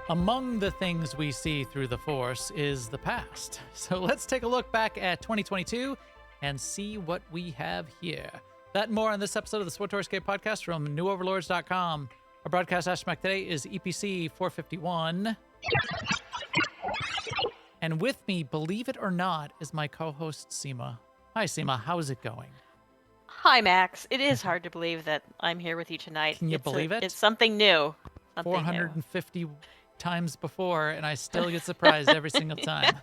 Among the things we see through the Force is the past. So let's take a look back at 2022 and see what we have here. That and more on this episode of the SWTOR Escape podcast from newoverlords.com. Our broadcast hashtag today is EPC 451. And with me, believe it or not, is my co-host Seema. Hi Seema, how's it going? Hi, Max. It is hard to believe that I'm here with you tonight. Can you believe it? It's something new. Something new. 450 times before, and I still get surprised every single time.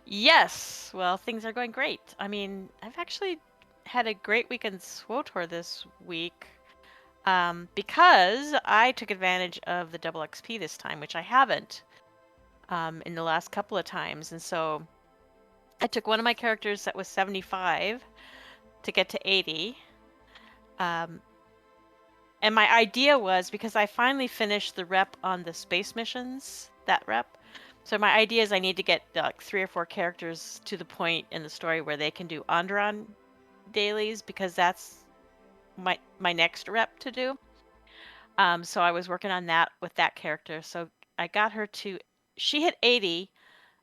Yes. Well, things are going great. I mean, I've actually had a great week in SWTOR this week because I took advantage of the double XP this time, which I haven't in the last couple of times. And so I took one of my characters that was 75 to get to 80. And my idea was, because I finally finished the rep on the space missions, that rep. So my idea is I need to get like 3 or 4 characters to the point in the story where they can do Onderon dailies, because that's my next rep to do. So I was working on that with that character. So I got her to, she hit 80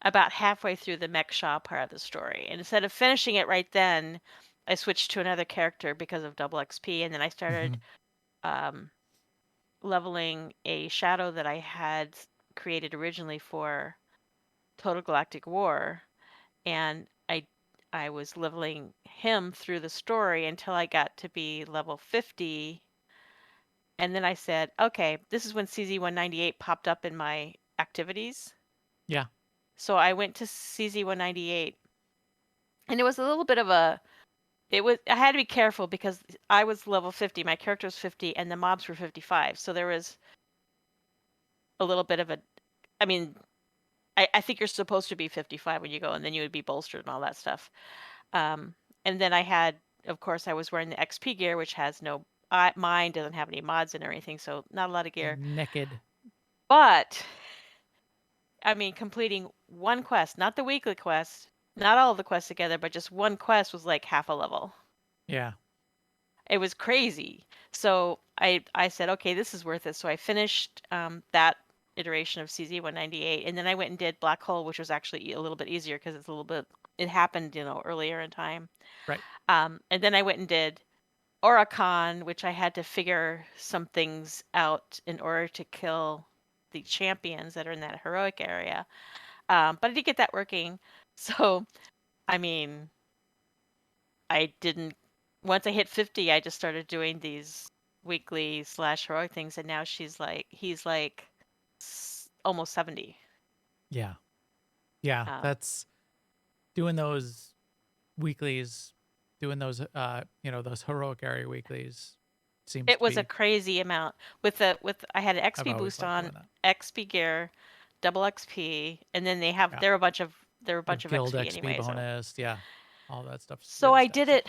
about halfway through the mech shop part of the story. And instead of finishing it right then, I switched to another character because of double XP, and then I started leveling a shadow that I had created originally for Total Galactic War, and I was leveling him through the story until I got to be level 50, and then I said, okay, this is when CZ-198 popped up in my activities. Yeah. So I went to CZ-198, and it was a little bit of a, I had to be careful because I was level 50, my character was 50, and the mobs were 55. So there was a little bit of a, I mean, I think you're supposed to be 55 when you go, and then you would be bolstered and all that stuff. And then I had, of course, I was wearing the XP gear, which has no, mine doesn't have any mods in or anything, so not a lot of gear. Naked. But, I mean, completing one quest, not the weekly quest, not all of the quests together, but just one quest was like half a level. Yeah. It was crazy. So I said, okay, this is worth it. So I finished that iteration of CZ-198, and then I went and did Black Hole, which was actually a little bit easier because it's a little bit, it happened, earlier in time. Right. And then I went and did Oricon, which I had to figure some things out in order to kill the champions that are in that heroic area. But I did get that working. So, I mean, I didn't, once I hit 50, I just started doing these weekly / heroic things, and now he's like almost 70. Yeah. Yeah. That's doing those weeklies, doing those, those heroic area weeklies seems It to was a be. crazy amount I had an I've XP always boost liked on, doing that. XP gear, double XP, and then Yeah. there are a bunch of Guild XP XP anyway. bonus. Yeah. All that stuff's So really I did stashy. it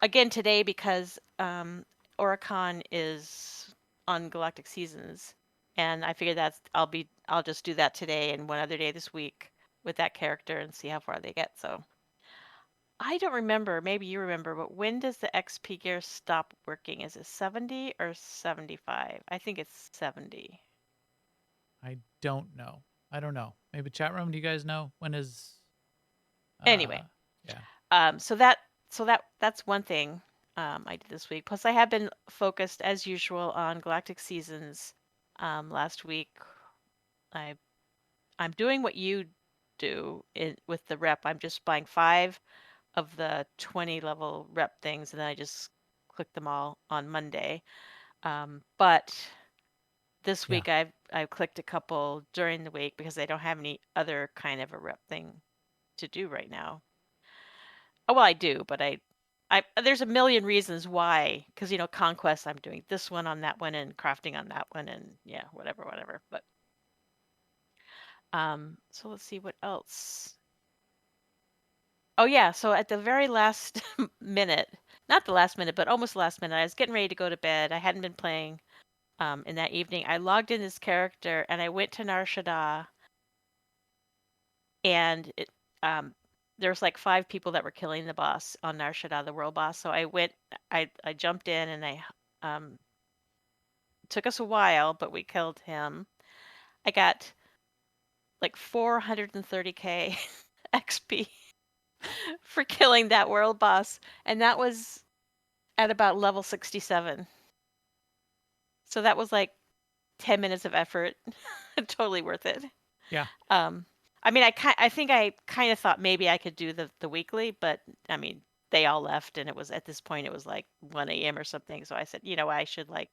again today because Oricon is on Galactic Seasons, and I figured I'll just do that today and one other day this week with that character and see how far they get. So I don't remember, maybe you remember, but when does the XP gear stop working? Is it 70 or 75? I think it's 70. I don't know. I don't know. Maybe chat room. Do you guys know when is? Anyway, Yeah. so that's one thing I did this week. Plus, I have been focused as usual on Galactic Seasons. Last week, I'm doing what you do with the rep. I'm just buying 5 of the 20 level rep things, and then I just click them all on Monday. But this Yeah. week I've clicked a couple during the week because I don't have any other kind of a rep thing to do right now. Oh, well, I do, but I there's a million reasons why, because conquest, I'm doing this one on that one and crafting on that one, and yeah, whatever. But so let's see what else. Oh yeah, so at the very last minute, not the last minute, but almost last minute, I was getting ready to go to bed. I hadn't been playing in that evening. I logged in this character and I went to Nar Shaddaa, and there's like 5 people that were killing the boss on Nar Shaddaa, the world boss. So I jumped in and I took us a while, but we killed him. I got like 430k XP for killing that world boss, and that was at about level 67. So that was like 10 minutes of effort. Totally worth it. Yeah. Um, I mean, I think I kind of thought maybe I could do the weekly, but I mean, they all left, and it was at this point it was like 1 a.m. or something. So I said, I should like,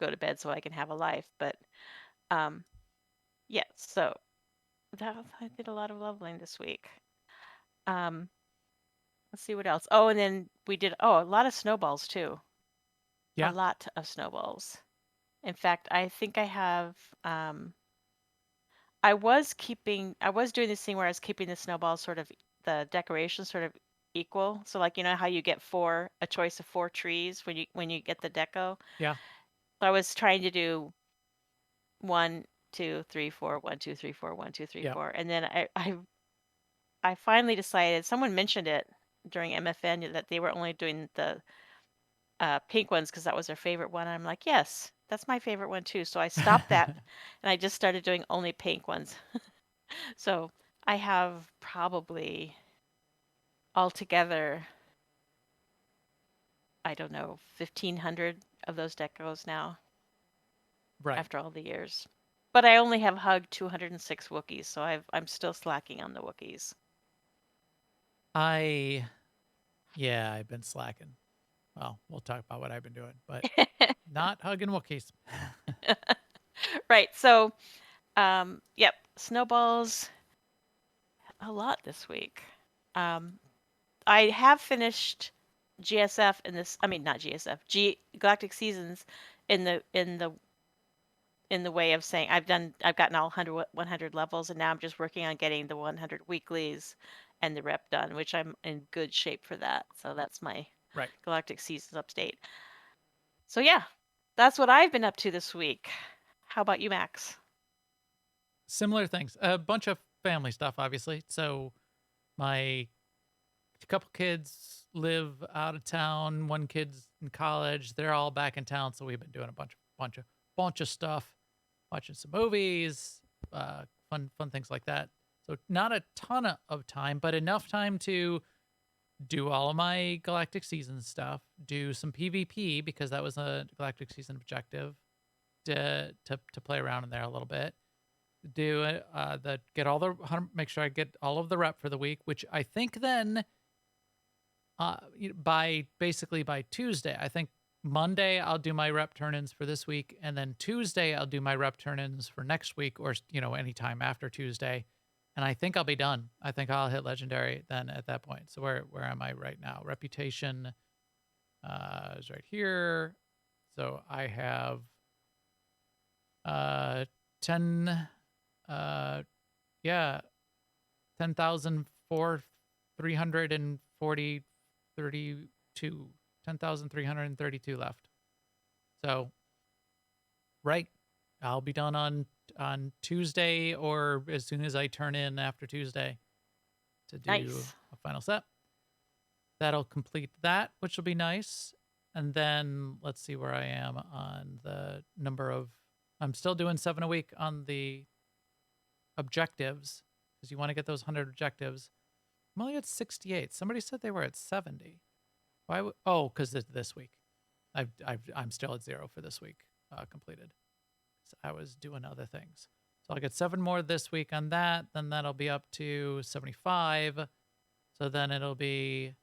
go to bed so I can have a life. But um, yeah, so I did a lot of leveling this week. Um, let's see what else. Oh, and then we did a lot of snowballs too. A Yeah. lot of snowballs. In fact, I think I have I was doing this thing where I was keeping the snowballs sort of the decorations sort of equal. So like how you get a choice of 4 trees when you get the deco. Yeah. So I was trying to do 1, 2, 3, 4, 1, 2, 3, 4, 1, 2, 3, Yeah. 4. And then I finally decided, someone mentioned it during MFN that they were only doing the pink ones because that was their favorite one. And I'm like, yes, that's my favorite one too. So I stopped that and I just started doing only pink ones. So I have probably altogether, I don't know, 1,500 of those decos now Right. after all the years. But I only have hugged 206 Wookiees, so I'm still slacking on the Wookiees. I've been slacking. Well, we'll talk about what I've been doing, but not hugging Wookiees. Right. So, yep, snowballs a lot this week. Um, I have finished GSF in this. I mean, not GSF. Galactic Seasons in the way of saying I've gotten all 100 levels, and now I'm just working on getting the 100 weeklies and the rep done, which I'm in good shape for that. So that's my Right. Galactic Seasons update. So yeah, that's what I've been up to this week. How about you, Max? Similar things. A bunch of family stuff, obviously. So my couple kids live out of town. One kid's in college. They're all back in town. So we've been doing a bunch of stuff, watching some movies, fun things like that. So not a ton of time, but enough time to do all of my Galactic Season stuff, do some PvP because that was a Galactic Season objective to play around in there a little bit. Do get all the make sure I get all of the rep for the week, which I think then by Tuesday, I think Monday I'll do my rep turn-ins for this week, and then Tuesday I'll do my rep turn-ins for next week, or anytime after Tuesday, and I think I'll be done. I think I'll hit legendary then at that point. So where am I right now? Reputation is right here. So I have 10 yeah 10,332 10,332 left. So right, I'll be done on Tuesday, or as soon as I turn in after Tuesday to do Nice. a final set. That'll complete that, which will be nice. And then let's see where I am on the number of. I'm still doing 7 a week on the objectives because you want to get those 100 objectives. I'm only at 68. Somebody said they were at 70. Why? Because this week, I'm still at 0 for this week completed. So I was doing other things. So I'll get 7 more this week on that. Then that'll be up to 75. So then it'll be,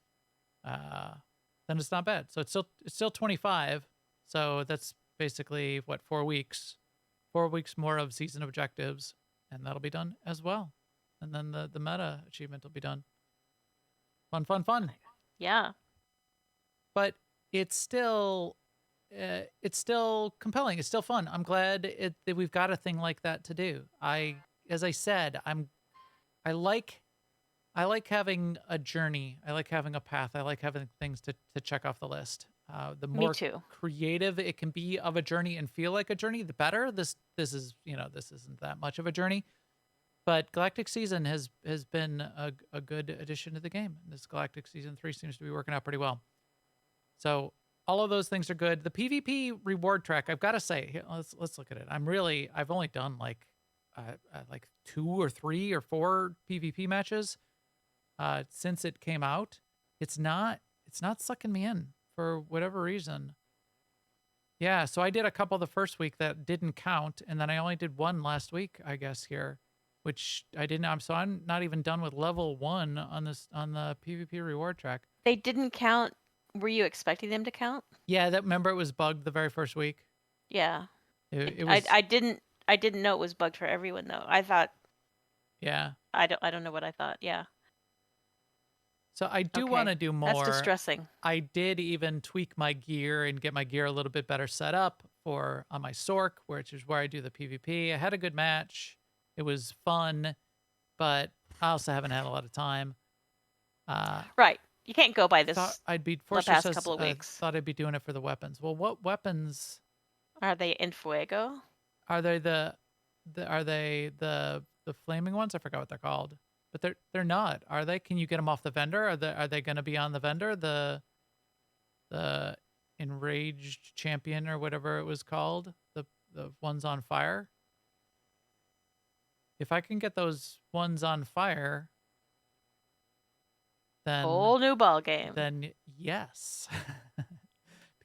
then it's not bad. So it's still 25. So that's basically what, 4 weeks, 4 weeks more of season objectives, and that'll be done as well. And then the meta achievement will be done. Fun. Yeah. But it's still compelling. It's still fun. I'm glad that we've got a thing like that to do. As I said, I like having a journey. I like having a path. I like having things to check off the list. The Me more too. creative it can be of a journey and feel like a journey, the better. This isn't that much of a journey. But Galactic Season has been a good addition to the game. This Galactic Season 3 seems to be working out pretty well. So all of those things are good. The PvP reward track, I've got to say, here, let's look at it. I've only done like 2 or 3 or 4 PvP matches since it came out. It's not sucking me in for whatever reason. Yeah, so I did a couple the first week that didn't count, and then I only did one last week, I guess here, which I didn't. So I'm not even done with level 1 on the PvP reward track. They didn't count. Were you expecting them to count? Yeah, that remember it was bugged the very first week. Yeah. It I was didn't know it was bugged for everyone though. I thought yeah. I don't know what I thought. Yeah. So I do want Okay. to do That's more. distressing. I did even tweak my gear and get my gear a little bit better set up for on my Sork, which is where I do the PvP. I had a good match. It was fun, but I also haven't had a lot of time. Right. You can't go by Thought this I'd be the Forster past says couple of weeks. thought I'd be doing it for the weapons. Well, what weapons Are they in Fuego? are they? Are they the flaming ones? I forgot what they're called, but they're not, are they? Can you get them off the vendor? Are they going to be on the vendor? The enraged champion or whatever it was called, the ones on fire. If I can get those ones on fire, then Whole new ball game. then yes.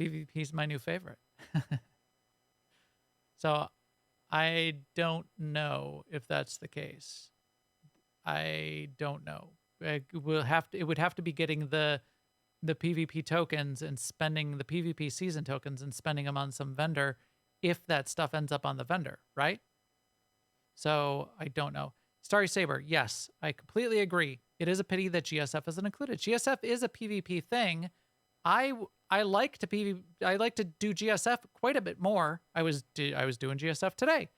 PvP is my new favorite. So I don't know if that's the case. I don't know. It would have to be getting the PvP tokens and spending the PvP season tokens and spending them on some vendor if that stuff ends up on the vendor, right? So I don't know. Starry Saber, yes, I completely agree. It is a pity that GSF isn't included. GSF is a PvP thing. I like to I like to do GSF quite a bit more. I was doing GSF today.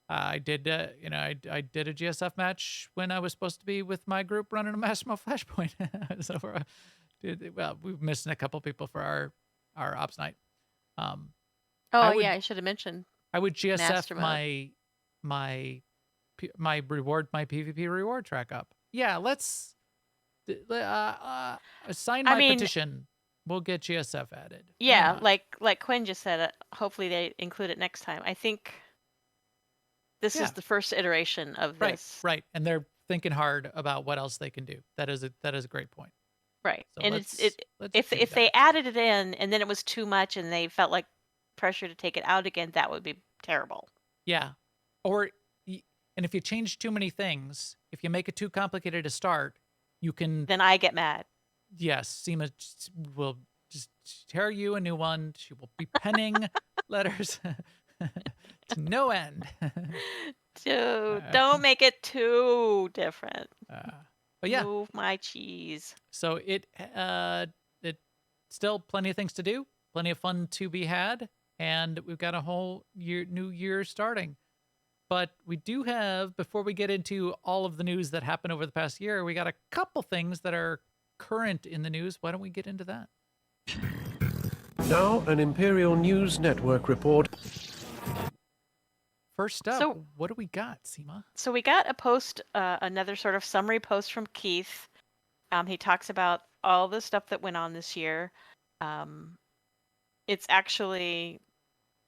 I did, I did a GSF match when I was supposed to be with my group running a Massimo Flashpoint. So well, we've missed a couple people for our ops night. Oh I would yeah, I should have mentioned I would GSF Master mode. my my PvP reward track up. Yeah, let's sign I my mean, petition. We'll get GSF added. Why yeah, not? like Quinn just said, hopefully they include it next time. I think this Yeah, is the first iteration of right, this. right. And they're thinking hard about what else they can do. That is a great point. Right. So And let's do if they that. added it in and then it was too much and they felt like pressure to take it out again, that would be terrible. Yeah. Or and if you change too many things, if you make it too complicated to start, you can Then I get mad. yes, Seema will just tear you a new one. She will be penning letters to no end. Dude, don't make it too different. But yeah, Move my cheese. so it still plenty of things to do, plenty of fun to be had, and we've got a whole new year starting. But we do have, before we get into all of the news that happened over the past year, we got a couple things that are current in the news. Why don't we get into that? Now, an Imperial News Network report. First up, So- what do we got, Seema? So we got a post, another sort of summary post from Keith. He talks about all the stuff that went on this year. It's actually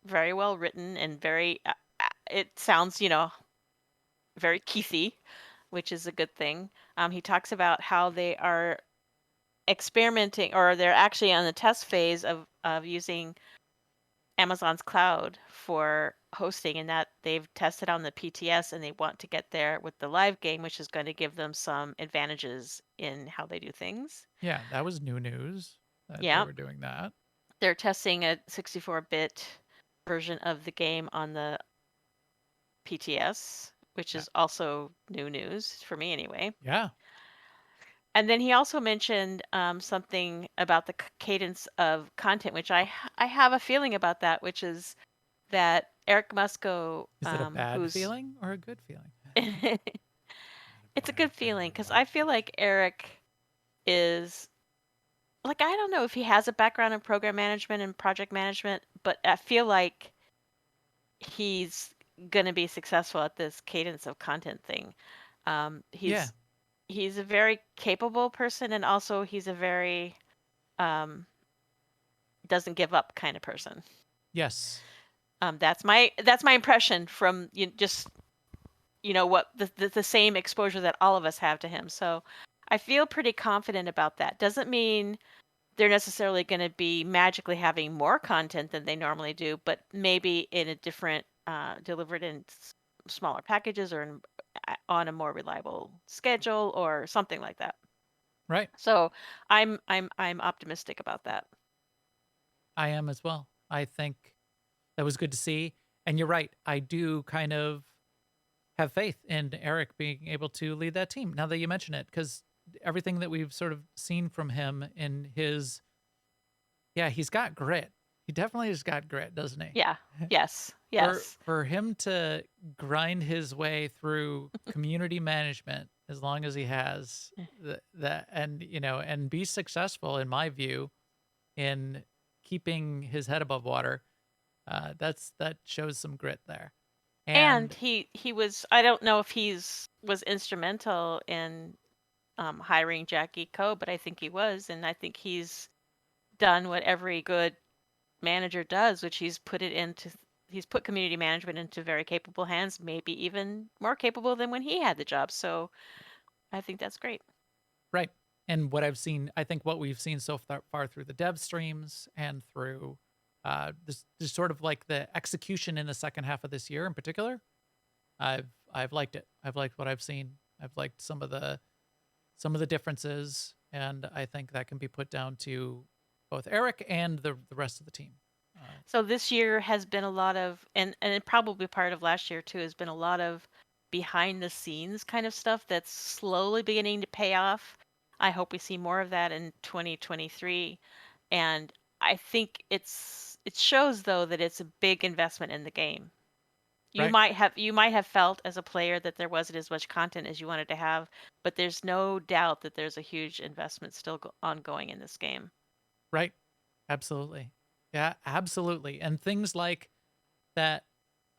very well written and very, it sounds, very Keithy, which is a good thing. He talks about how they are experimenting, or they're actually on the test phase of using Amazon's cloud for hosting, and that they've tested on the PTS and they want to get there with the live game, which is going to give them some advantages in how they do things. Yeah, that was new news that they Yeah. were doing that. They're testing a 64-bit version of the game on the PTS, which is also new news for me anyway. Yeah. And then he also mentioned something about the cadence of content, which I have a feeling about that, which is that Eric Musco, Is it a bad who's feeling or a good feeling? it's a good feeling because I feel like Eric is like, I don't know if he has a background in program management and project management, but I feel like he's going to be successful at this cadence of content thing. He's a very capable person, and also he's a very doesn't give up kind of person. Yes. That's my impression from just what the same exposure that all of us have to him. So I feel pretty confident about that. Doesn't mean they're necessarily going to be magically having more content than they normally do, but maybe in a different delivered in smaller packages or on a more reliable schedule or something like that. Right. So I'm optimistic about that. I am as well. I think that was good to see. And you're right. I do kind of have faith in Eric being able to lead that team now that you mention it, because everything that we've sort of seen from him in his, yeah, he's got grit. He definitely has got grit, doesn't he? Yeah. Yes. For Yes. for him to grind his way through community management as long as he has that, and and be successful in my view in keeping his head above water, that shows some grit there. And And he was, I don't know if was instrumental in hiring Jackie Coe, but I think he was, and I think he's done what every good manager does, which he's put community management into very capable hands, maybe even more capable than when he had the job. So I think that's great. right. And what I've seen, I think what we've seen so far through the dev streams and through this sort of like the execution in the second half of this year in particular, I've liked it. I've liked what I've seen. I've liked some of the differences, and I think that can be put down to both Eric and the rest of the team. So this year has been a lot of, and probably part of last year too, has been a lot of behind the scenes kind of stuff that's slowly beginning to pay off. I hope we see more of that in 2023. And I think it shows though that it's a big investment in the game. Right, You might have felt as a player that there wasn't as much content as you wanted to have, but there's no doubt that there's a huge investment still ongoing in this game. right, absolutely, yeah, absolutely, and things like that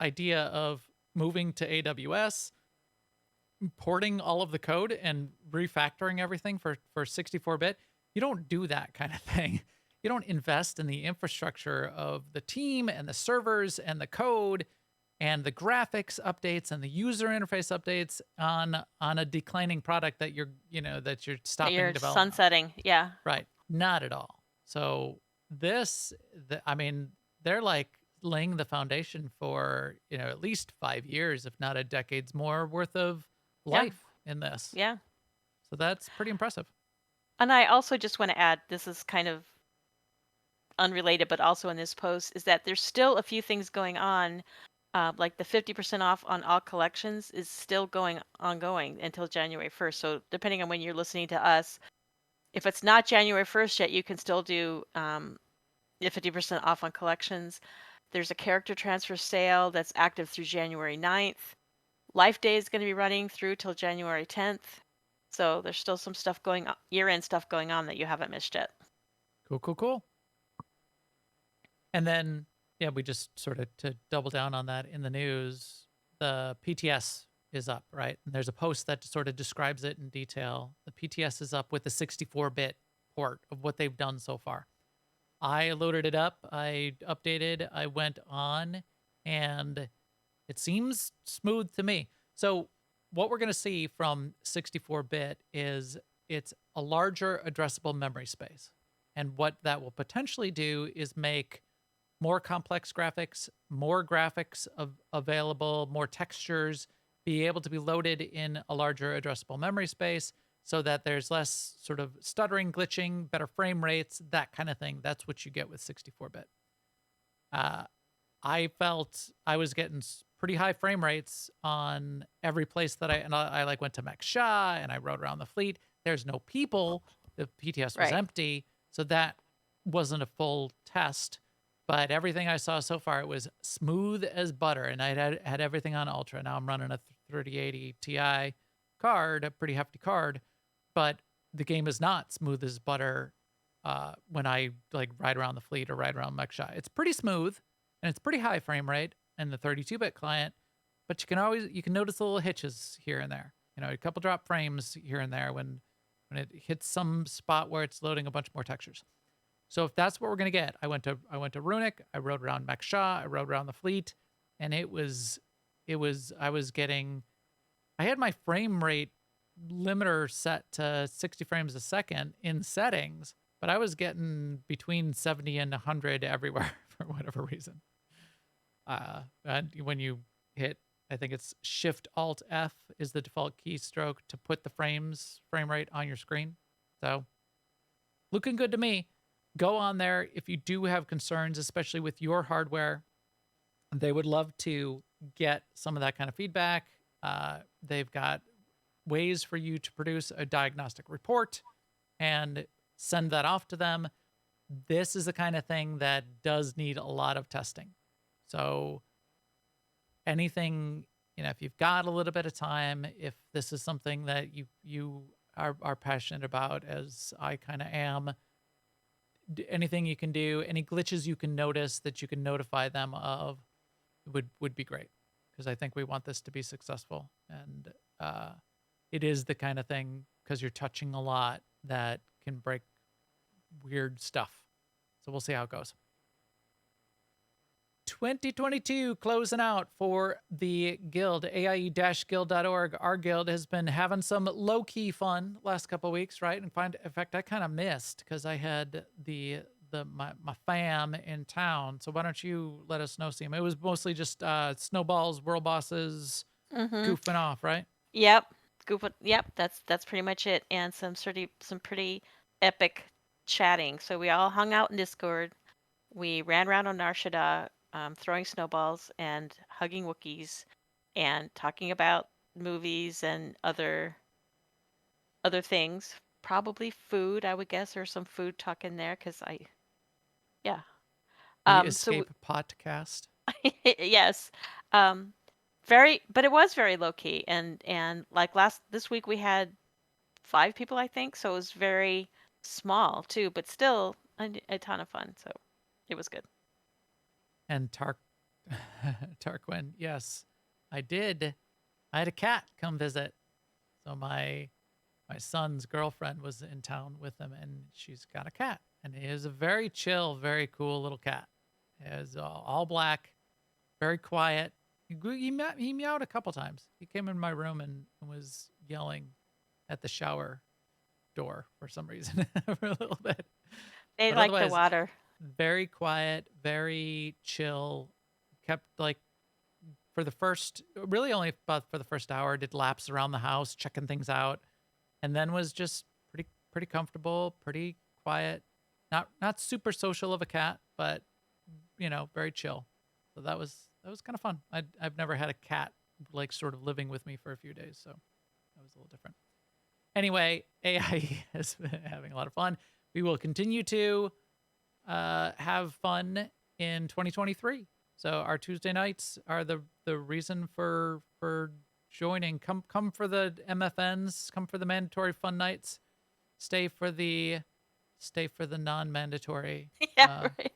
idea of moving to AWS, porting all of the code and refactoring everything for 64-bit. You don't do that kind of thing. You don't invest in the infrastructure of the team and the servers and the code and the graphics updates and the user interface updates on a declining product that you're stopping You're development on. sunsetting, yeah. Right. Not at all. So I mean, they're like laying the foundation for, at least 5 years, if not a decade's more worth of Yeah, life in this. yeah. So that's pretty impressive. And I also just want to add, this is kind of unrelated, but also in this post, is that there's still a few things going on. Like the 50% off on all collections is still ongoing until January 1st. So depending on when you're listening to us, if it's not January 1st yet, you can still do 50% off on collections. There's a character transfer sale that's active through January 9th. Life Day is going to be running through till January 10th. So there's still some stuff going on, year-end stuff going on that you haven't missed yet. Cool, cool, cool. And then, yeah, we just sort of to double down on that in the news, the PTS is up, right? And there's a post that sort of describes it in detail. The PTS is up with the 64-bit port of what they've done so far. I loaded it up, I updated, I went on, and it seems smooth to me. So what we're going to see from 64-bit is it's a larger addressable memory space. And what that will potentially do is make more complex graphics, more graphics available, more textures, be able to be loaded in a larger addressable memory space so that there's less sort of stuttering, glitching, better frame rates, that kind of thing. That's what you get with 64-bit. I felt I was getting pretty high frame rates on every place that I like went to Mech Shah and I rode around the fleet. There's no people. The PTS was Right. empty. So that wasn't a full test. But everything I saw so far, it was smooth as butter. And I had everything on Ultra. Now I'm running a 3080 Ti card, a pretty hefty card. But the game is not smooth as butter when I like ride around the fleet or ride around Mech Shah. It's pretty smooth and it's pretty high frame rate in the 32-bit client. But you can notice little hitches here and there. A couple drop frames here and there when it hits some spot where it's loading a bunch more textures. So if that's what we're gonna get, I went to Runic, I rode around Mech Shaw, I rode around the fleet, and I was getting, I had my frame rate limiter set to 60 frames a second in settings, but I was getting between 70 and 100 everywhere for whatever reason. And when you hit, I think it's Shift Alt F is the default keystroke to put the frame rate on your screen. So looking good to me. Go on there if you do have concerns, especially with your hardware. They would love to get some of that kind of feedback. They've got ways for you to produce a diagnostic report and send that off to them. This is the kind of thing that does need a lot of testing. So anything, if you've got a little bit of time, if this is something that you are passionate about, as I kind of am, anything you can do, any glitches you can notice that you can notify them of would be great, because I think we want this to be successful. And it is the kind of thing, because you're touching a lot, that can break weird stuff. So we'll see how it goes. 2022 closing out for the guild, aie-guild.org. Our guild has been having some low-key fun last couple of weeks, right? In fact, I kind of missed because I had my fam in town. So why don't you let us know, Seema? It was mostly just snowballs, world bosses, goofing off, right? Yep. Yep. That's pretty much it. And some pretty epic chatting. So we all hung out in Discord. We ran around on Narshada, throwing snowballs and hugging Wookiees, and talking about movies and other things. Probably food, I would guess, or some food talk in there, because yeah. The So Escape podcast. yes. But it was very low key, and like this week we had 5 people, I think, so it was very small too, but still a ton of fun. So it was good. And Tarquin, yes, I did. I had a cat come visit. So my son's girlfriend was in town with him, and she's got a cat. And he is a very chill, very cool little cat. He is all black, very quiet. He meowed a couple times. He came in my room and was yelling at the shower door for some reason for a little bit. They But like the otherwise, water. very quiet, very chill. Kept like for the first, really only about for the first hour, did laps around the house, checking things out, and then was just pretty comfortable, pretty quiet. Not super social of a cat, but very chill. So that was kind of fun. I've never had a cat like sort of living with me for a few days, so that was a little different. Anyway, AI has been having a lot of fun. We will continue to have fun in 2023. So our Tuesday nights are the reason for joining. Come for the MFNs. Come for the mandatory fun nights. Stay for the non-mandatory. Yeah, right.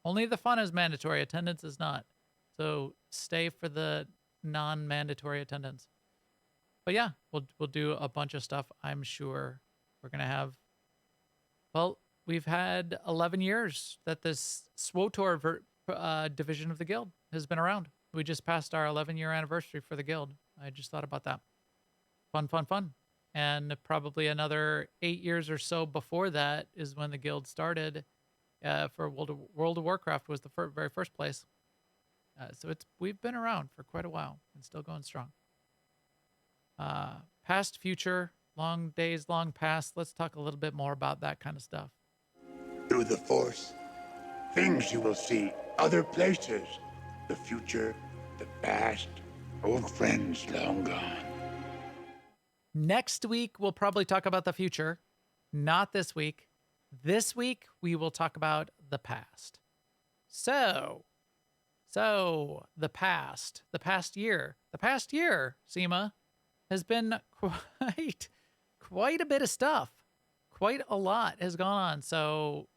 Only the fun is mandatory. Attendance is not. So stay for the non-mandatory attendance. But yeah, we'll do a bunch of stuff. I'm sure we're gonna have. Well, we've had 11 years that this SWTOR division of the guild has been around. We just passed our 11-year anniversary for the guild. I just thought about that. Fun. And probably another 8 years or so before that is when the guild started. For World of Warcraft was the very first place. So we've been around for quite a while and still going strong. Past, future, long days, long past. Let's talk a little bit more about that kind of stuff. Through the Force, things you will see, other places, the future, the past, old friends long gone. Next week, we'll probably talk about the future. Not this week. This week, we will talk about the past. So the past year, Seema, has been quite a bit of stuff. Quite a lot has gone on. So,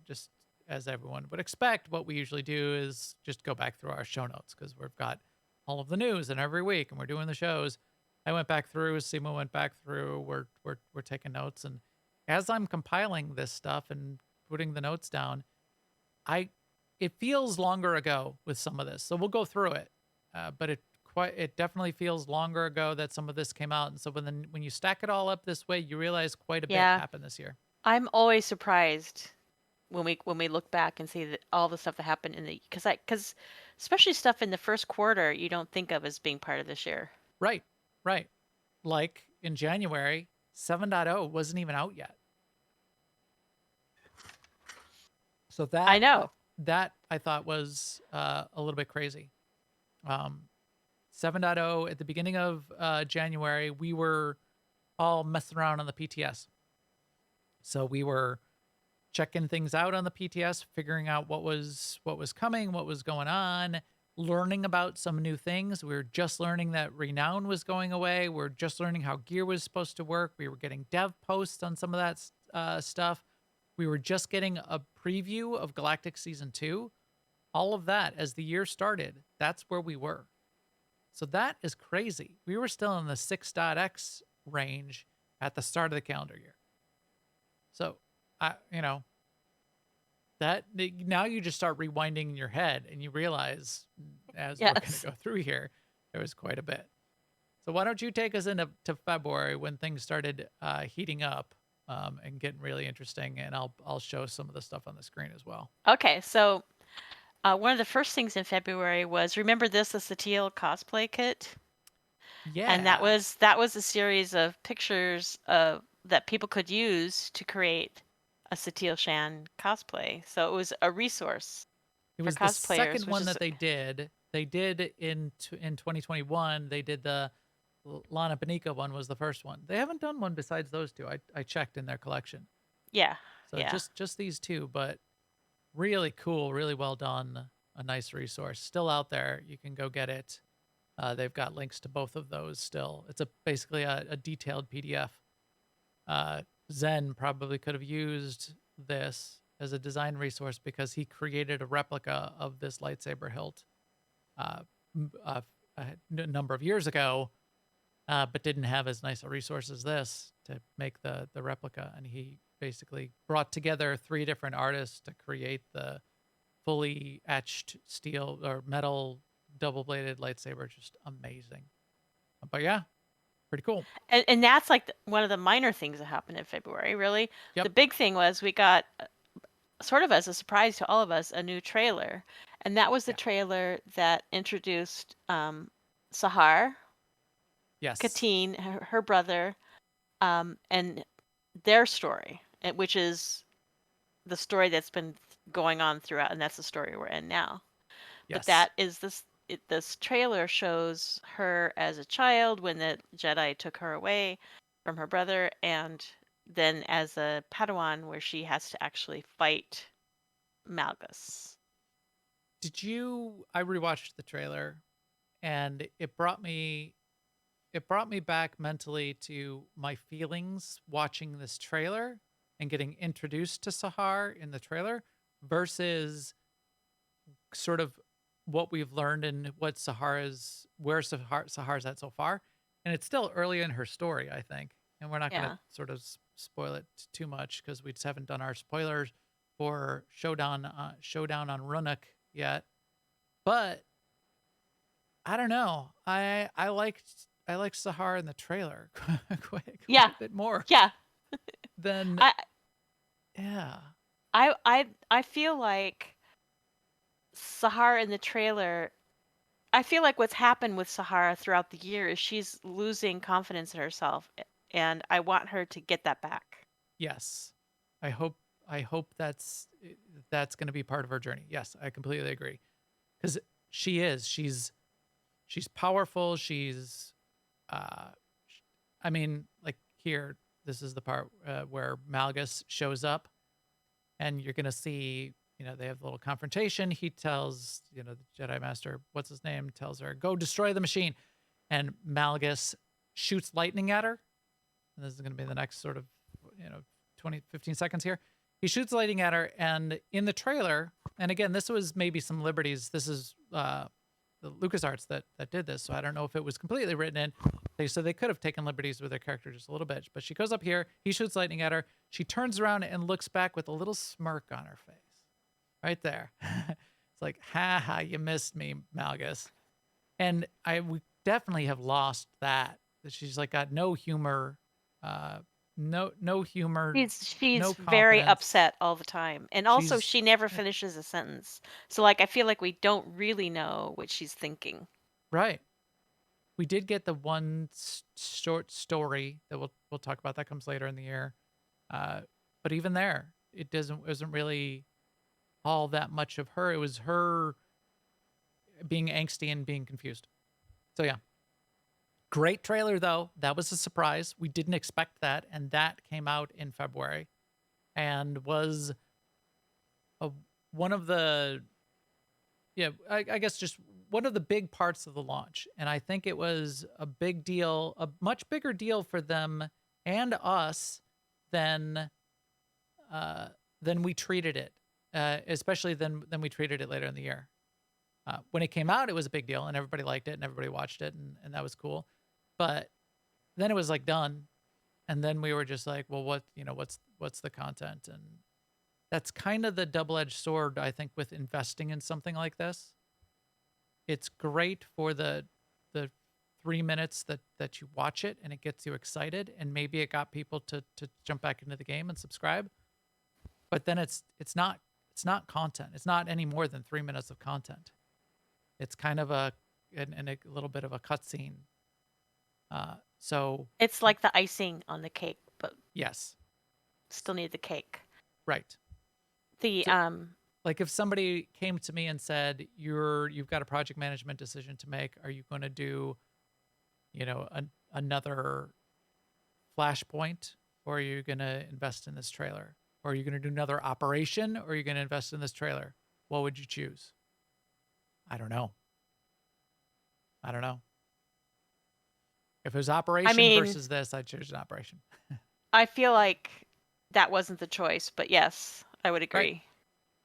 just as everyone would expect, what we usually do is just go back through our show notes, because we've got all of the news and every week, and we're doing the shows. I went back through, Seema went back through, we're taking notes, and as I'm compiling this stuff and putting the notes down, it feels longer ago with some of this. So we'll go through it, but it definitely feels longer ago that some of this came out. And so when you stack it all up this way, you realize quite a bit Yeah. happened this year. I'm always surprised when we look back and see that all the stuff that happened in the because especially stuff in the first quarter you don't think of as being part of this year. Right, right. Like in January, 7.0 wasn't even out yet. So I know. that I thought was a little bit crazy. 7.0 at the beginning of January, we were all messing around on the PTS. So we were checking things out on the PTS, figuring out what was coming, what was going on, learning about some new things. We were just learning that Renown was going away. We're just learning how gear was supposed to work. We were getting dev posts on some of that stuff. We were just getting a preview of Galactic Season 2. All of that, as the year started, that's where we were. So that is crazy. We were still in the 6.x range at the start of the calendar year. So, that now you just start rewinding in your head and you realize as we're going Yes. to go through here, there was quite a bit. So why don't you take us into February when things started heating up and getting really interesting, and I'll show some of the stuff on the screen as well. Okay, so one of the first things in February was, remember this, the SWTOR cosplay kit? Yeah. And that was a series of pictures that people could use to create a SWTOR Shan cosplay. So it was a resource It for was the cosplayers. second which one is- that they did. They did in 2021. They did the Lana Benica one was the first one. They haven't done one besides those two. I checked in their collection. Yeah. So yeah. just these two, but really cool, really well done. A nice resource still out there. You can go get it. They've got links to both of those still. It's basically a detailed PDF. Zen probably could have used this as a design resource because he created a replica of this lightsaber hilt a number of years ago, but didn't have as nice a resource as this to make the replica. And he basically brought together 3 different artists to create the fully etched steel or metal double-bladed lightsaber. Just amazing. But yeah, pretty cool. And that's like one of the minor things that happened in February, really. Yep. The big thing was we got, sort of as a surprise to all of us, a new trailer. And that was the trailer that introduced Sahar, Yes. Katine, her brother, and their story, which is the story that's been going on throughout, and that's the story we're in now. Yes. But that is this trailer shows her as a child when the Jedi took her away from her brother, and then as a Padawan where she has to actually fight Malgus. I rewatched the trailer and it brought me back mentally to my feelings watching this trailer and getting introduced to Sahar in the trailer versus sort of what we've learned and where Sahar's at so far. And it's still early in her story, I think. And we're not going to sort of spoil it too much because we just haven't done our spoilers for Showdown on Runuk yet. But I don't know. I liked Sahar in the trailer quite a bit more. Yeah. Than yeah. I feel like Sahar in the trailer, I feel like what's happened with Sahara throughout the year is she's losing confidence in herself, and I want her to get that back. Yes. I hope that's going to be part of her journey. Yes, I completely agree. Cuz she's powerful, she's I mean, like here this is the part where Malgus shows up and you're going to see, they have a little confrontation. He tells, the Jedi Master, what's his name, tells her, go destroy the machine. And Malgus shoots lightning at her. And this is going to be the next sort of, 15 seconds here. He shoots lightning at her. And in the trailer, and again, this was maybe some liberties. This is the LucasArts that did this, so I don't know if it was completely written in. So they could have taken liberties with their character just a little bit. But she goes up here, he shoots lightning at her. She turns around and looks back with a little smirk on her face, right there. It's like, ha ha, you missed me, Malgus. And we definitely have lost that. That she's like got no humor, no humor, She's no very confidence. upset all the time. And also She's- she never finishes a sentence. So like I feel like we don't really know what she's thinking. Right. We did get the one short story that we'll talk about that comes later in the year. But even there, it wasn't really all that much of her. It was her being angsty and being confused. So yeah. Great trailer though. That was a surprise. We didn't expect that, and that came out in February and was one of the I guess just one of the big parts of the launch. And I think it was a big deal, a much bigger deal for them and us than we treated it, especially than we treated it later in the year. When it came out, it was a big deal, and everybody liked it, and everybody watched it, and that was cool. But then it was like done, and then we were just like, well, what's the content? And that's kind of the double-edged sword, I think, with investing in something like this. It's great for the 3 minutes that you watch it, and it gets you excited, and maybe it got people to jump back into the game and subscribe. But then it's not content. It's not any more than 3 minutes of content. It's kind of a little bit of a cutscene. So It's like the icing on the cake, but yes, still need the cake. right. The Like if somebody came to me and said, you've got a project management decision to make. Are you going to do, another Flashpoint, or are you going to invest in this trailer? Or are you going to do another operation, or are you going to invest in this trailer? What would you choose? I don't know. If it was operation versus this, I'd choose an operation. I feel like that wasn't the choice, but yes, I would agree.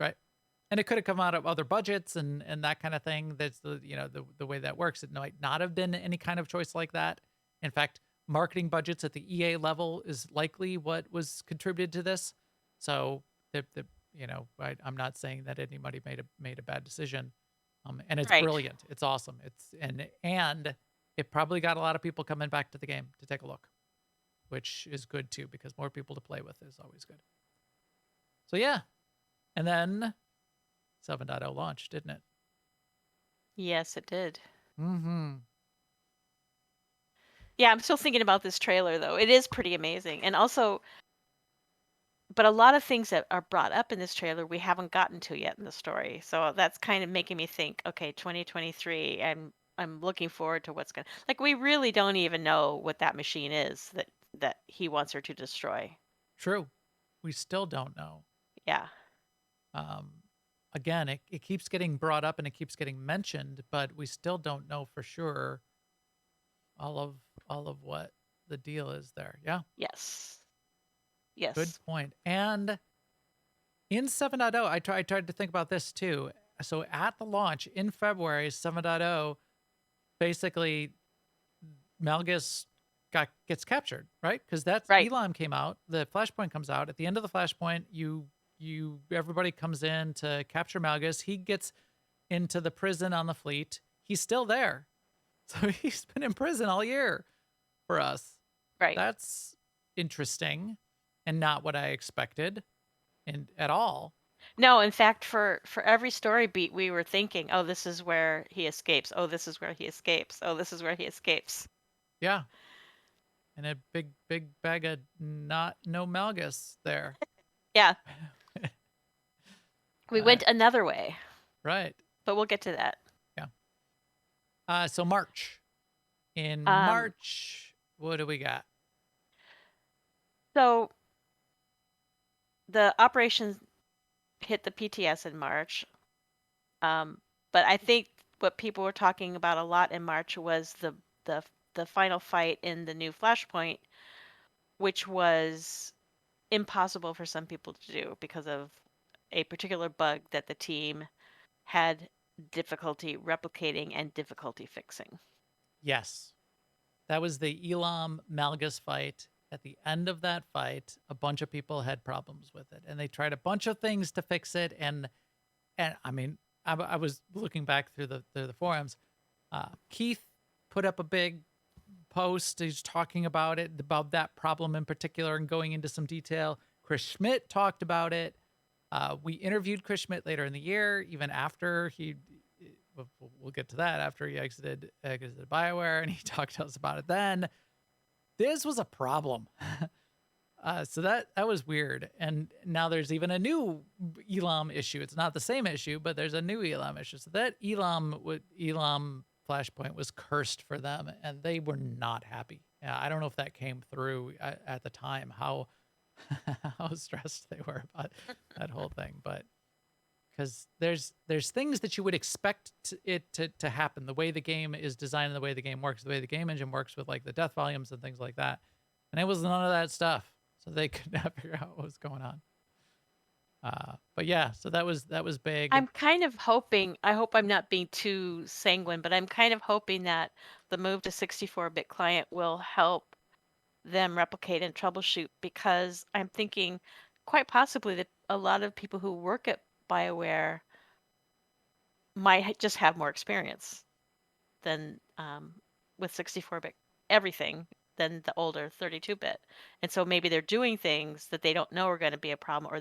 Right. And it could have come out of other budgets and that kind of thing. That's the way that works. It might not have been any kind of choice like that. In fact, marketing budgets at the EA level is likely what was contributed to this. So I'm not saying that anybody made a bad decision. And it's Right. brilliant. It's awesome. And it probably got a lot of people coming back to the game to take a look, which is good too, because more people to play with is always good. So yeah. And then 7.0 launched, didn't it? Yes, it did. Mm-hmm. Yeah, I'm still thinking about this trailer though. It is pretty amazing. And also, but a lot of things that are brought up in this trailer we haven't gotten to yet in the story. So that's kind of making me think, okay, 2023, I'm looking forward to what's going to, like, we really don't even know what that machine is that he wants her to destroy. True. We still don't know. Yeah. Again, it keeps getting brought up and it keeps getting mentioned, but we still don't know for sure all of what the deal is there. Yeah. Yes. Yes. Good point. And in 7.0, I tried to think about this too. So at the launch in February, 7.0, basically Malgus gets captured, right? Because that's Right. Elam came out. The Flashpoint comes out. At the end of the Flashpoint, everybody comes in to capture Malgus. He gets into the prison on the fleet. He's still there. So he's been in prison all year for us. Right. That's interesting and not what I expected at all. No, in fact, for every story beat, we were thinking, oh, this is where he escapes. Oh, this is where he escapes. Oh, this is where he escapes. Yeah. And a big bag of no Malgus there. Yeah. We went another way. Right. But we'll get to that. Yeah. So March. In March, what do we got? So the operations hit the PTS in March. But I think what people were talking about a lot in March was the final fight in the new Flashpoint, which was impossible for some people to do because of a particular bug that the team had difficulty replicating and difficulty fixing. Yes. That was the Elam Malgus fight. At the end of that fight, a bunch of people had problems with it, and they tried a bunch of things to fix it. And I mean, I was looking back through the forums. Keith put up a big post. He's talking about it, about that problem in particular, and going into some detail. Chris Schmidt talked about it. We interviewed Chris Schmidt later in the year, even after he. We'll get to that after he exited BioWare, and he talked to us about it then. This was a problem. So that was weird. And now there's even a new Elam issue. It's not the same issue, but there's a new Elam issue. So that Elam Flashpoint was cursed for them, and they were not happy. I don't know if that came through at the time, how stressed they were about that whole thing, but because there's things that you would expect to happen, the way the game is designed and the way the game works, the way the game engine works with like the death volumes and things like that. And it was none of that stuff. So they could not figure out what was going on. But yeah, so that was big. I'm kind of hoping, I hope I'm not being too sanguine, but I'm kind of hoping that the move to 64-bit client will help them replicate and troubleshoot, because I'm thinking quite possibly that a lot of people who work at BioWare might just have more experience than with 64-bit everything than the older 32-bit. And so maybe they're doing things that they don't know are going to be a problem, or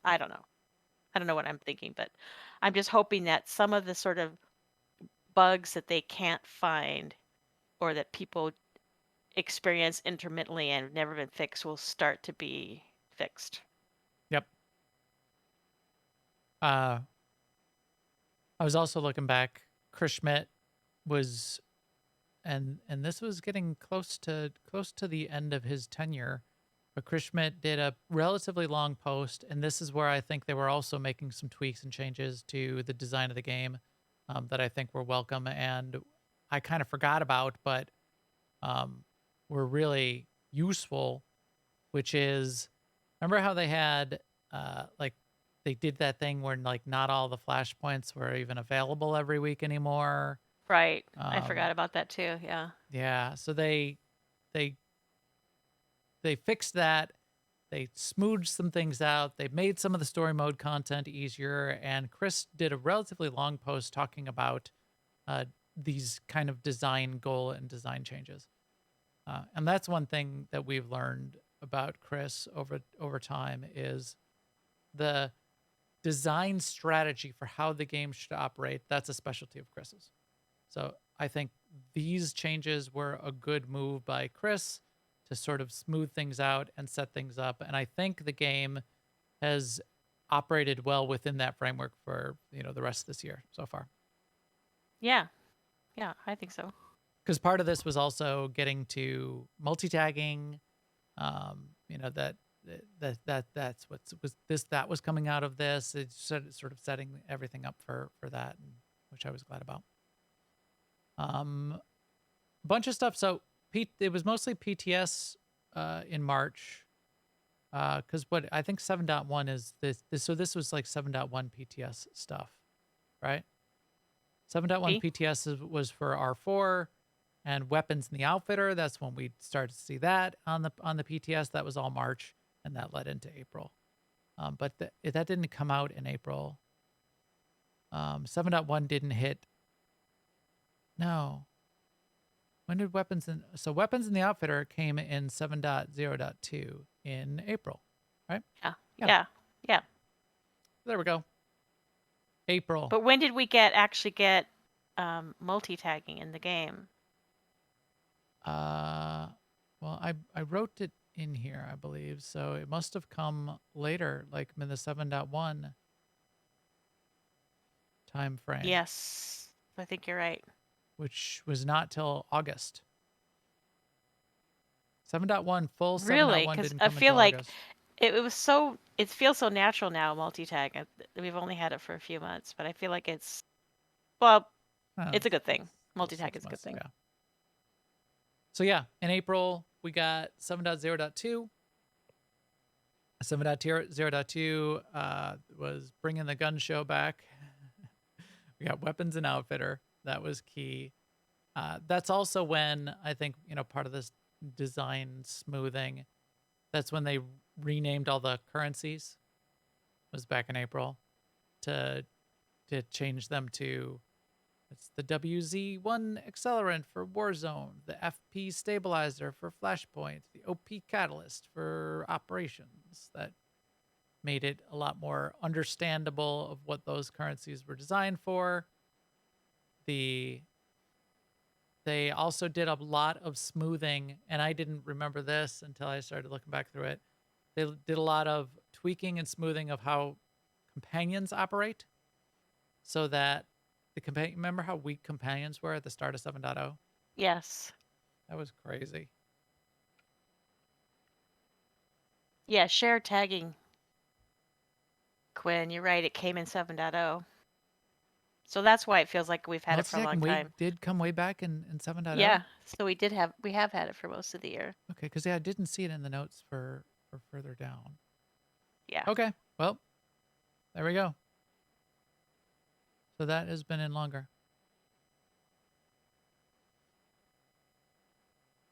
I don't know. I don't know what I'm thinking, but I'm just hoping that some of the sort of bugs that they can't find or that people experience intermittently and have never been fixed will start to be fixed. Yep. I was also looking back. Chris Schmidt was, and this was getting close to the end of his tenure. But Chris Schmidt did a relatively long post, and this is where I think they were also making some tweaks and changes to the design of the game that I think were welcome, and I kind of forgot about, but were really useful, which is, remember how they had like they did that thing where like not all the flashpoints were even available every week anymore. Right. I forgot about that too. Yeah. Yeah. So they fixed that. They smoothed some things out. They made some of the story mode content easier. And Chris did a relatively long post talking about these kind of design goal and design changes. And that's one thing that we've learned about Chris over time is the design strategy for how the game should operate. That's a specialty of Chris's. So I think these changes were a good move by Chris to sort of smooth things out and set things up. And I think the game has operated well within that framework for, the rest of this year so far. Yeah. Yeah, I think so. Because part of this was also getting to multi-tagging, that was coming out of this. It's sort of setting everything up for that, which I was glad about. Bunch of stuff. So it was mostly PTS in March, because what I think 7.1 is this. So this was like 7.1 PTS stuff, right? 7.1 PTS was for R4 and weapons in the outfitter. That's when we started to see that on the PTS. That was all March, and that led into April. But that didn't come out in April. 7.1 didn't hit. No. When did weapons in the outfitter came in 7.0.2 in April, right? Yeah. There we go. April. But when did we actually get multi-tagging in the game? Well, I wrote it in here, I believe, so it must have come later, like in the 7.1 time frame. Yes, I think you're right. Which was not till August. 7.1 full 7.1 really, because didn't I come feel until like August. it feels so natural now, multi-tag. We've only had it for a few months, but I feel like it's a good thing. Multi-tag is a good thing. Yeah. So yeah, in April we got 7.0.2. 7.0.2 was bringing the gun show back, We got weapons and outfitter. That was key. That's also when I think, part of this design smoothing, that's when they renamed all the currencies, was back in April, to change them to, it's the WZ1 accelerant for Warzone, the FP stabilizer for Flashpoint, the OP catalyst for operations. That made it a lot more understandable of what those currencies were designed for. They also did a lot of smoothing, and I didn't remember this until I started looking back through it. They did a lot of tweaking and smoothing of how companions operate, so that remember how weak companions were at the start of 7.0? Yes. That was crazy. Yeah, shared tagging. Quinn, you're right. It came in 7.0. So that's why it feels like we've had it for a long time. Did come way back in 7.0? Yeah. So we have had it for most of the year. Okay, because I didn't see it in the notes for further down. Yeah. Okay, well, there we go. So that has been in longer.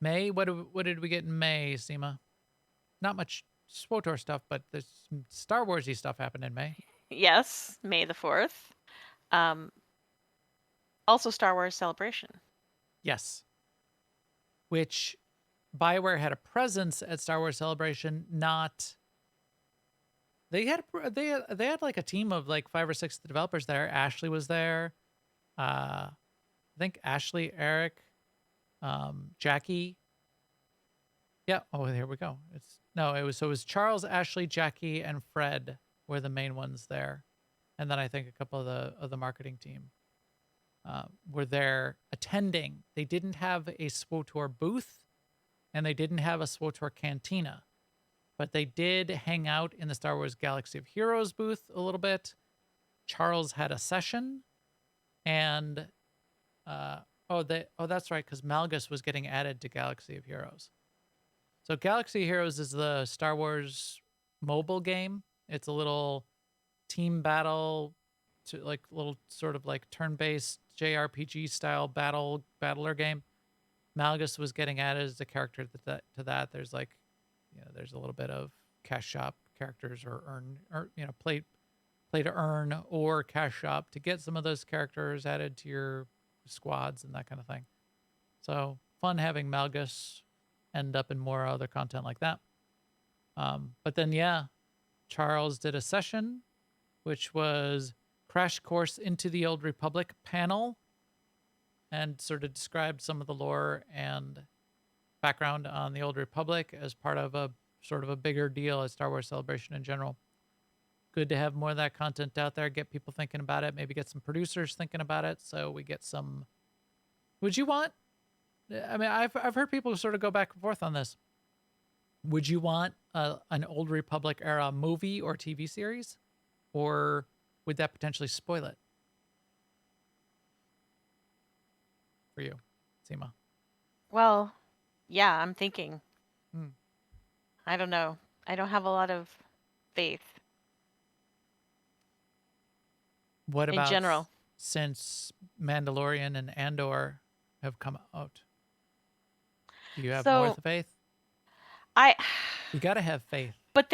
May, what did we get in May, Seema? Not much SWTOR stuff, but there's some Star Warsy stuff happened in May. Yes, May the 4th. Also Star Wars Celebration. Yes. Which BioWare had a presence at Star Wars Celebration, not... They had like a team of like 5 or 6 developers there. Ashley was there. I think Ashley, Eric, Jackie. Yeah. Oh, here we go. It was Charles, Ashley, Jackie, and Fred were the main ones there, and then I think a couple of the marketing team were there attending. They didn't have a SWTOR booth, and they didn't have a SWTOR cantina, but they did hang out in the Star Wars Galaxy of Heroes booth a little bit. Charles had a session, and that's right, because Malgus was getting added to Galaxy of Heroes. So Galaxy of Heroes is the Star Wars mobile game. It's a little team battle, to like little sort of like turn-based JRPG style battler game. Malgus was getting added as a character to that. There's like, there's a little bit of cash shop characters or play to earn or cash shop to get some of those characters added to your squads and that kind of thing. So fun having Malgus end up in more other content like that. But then, Charles did a session, which was Crash Course into the Old Republic panel, and sort of described some of the lore and background on the Old Republic as part of a sort of a bigger deal at Star Wars Celebration in general. Good to have more of that content out there, get people thinking about it, maybe get some producers thinking about it, so we get some... Would you want... I mean, I've heard people sort of go back and forth on this. Would you want an Old Republic era movie or TV series? Or would that potentially spoil it for you, Seema? Well, yeah, I'm thinking. Hmm. I don't know. I don't have a lot of faith. What in about general? Since Mandalorian and Andor have come out? Do you have So more faith? I, You got to have faith. but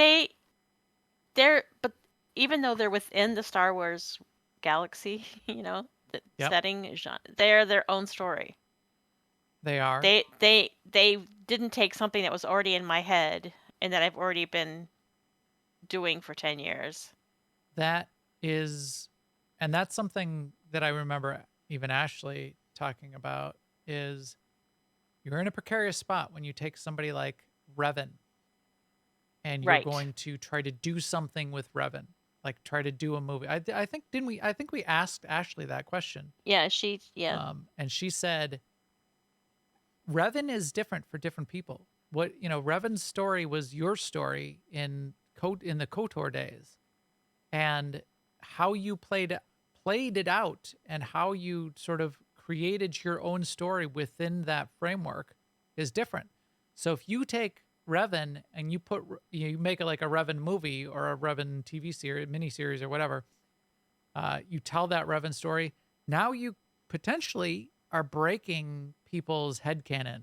but even though they're within the Star Wars galaxy, the Yep. setting, genre, they're their own story. They are. They didn't take something that was already in my head and that I've already been doing for 10 years. That is, and that's something that I remember even Ashley talking about, is you're in a precarious spot when you take somebody like Revan and you're Right. going to try to do something with Revan, like try to do a movie. I think, didn't we? I think we asked Ashley that question. Yeah, And she said, Revan is different for different people. Revan's story was your story in the KOTOR days, and how you played it out and how you sort of created your own story within that framework is different. So if you take Revan and you make it like a Revan movie or a Revan TV series, miniseries or whatever, You tell that Revan story. Now you potentially are breaking people's headcanon.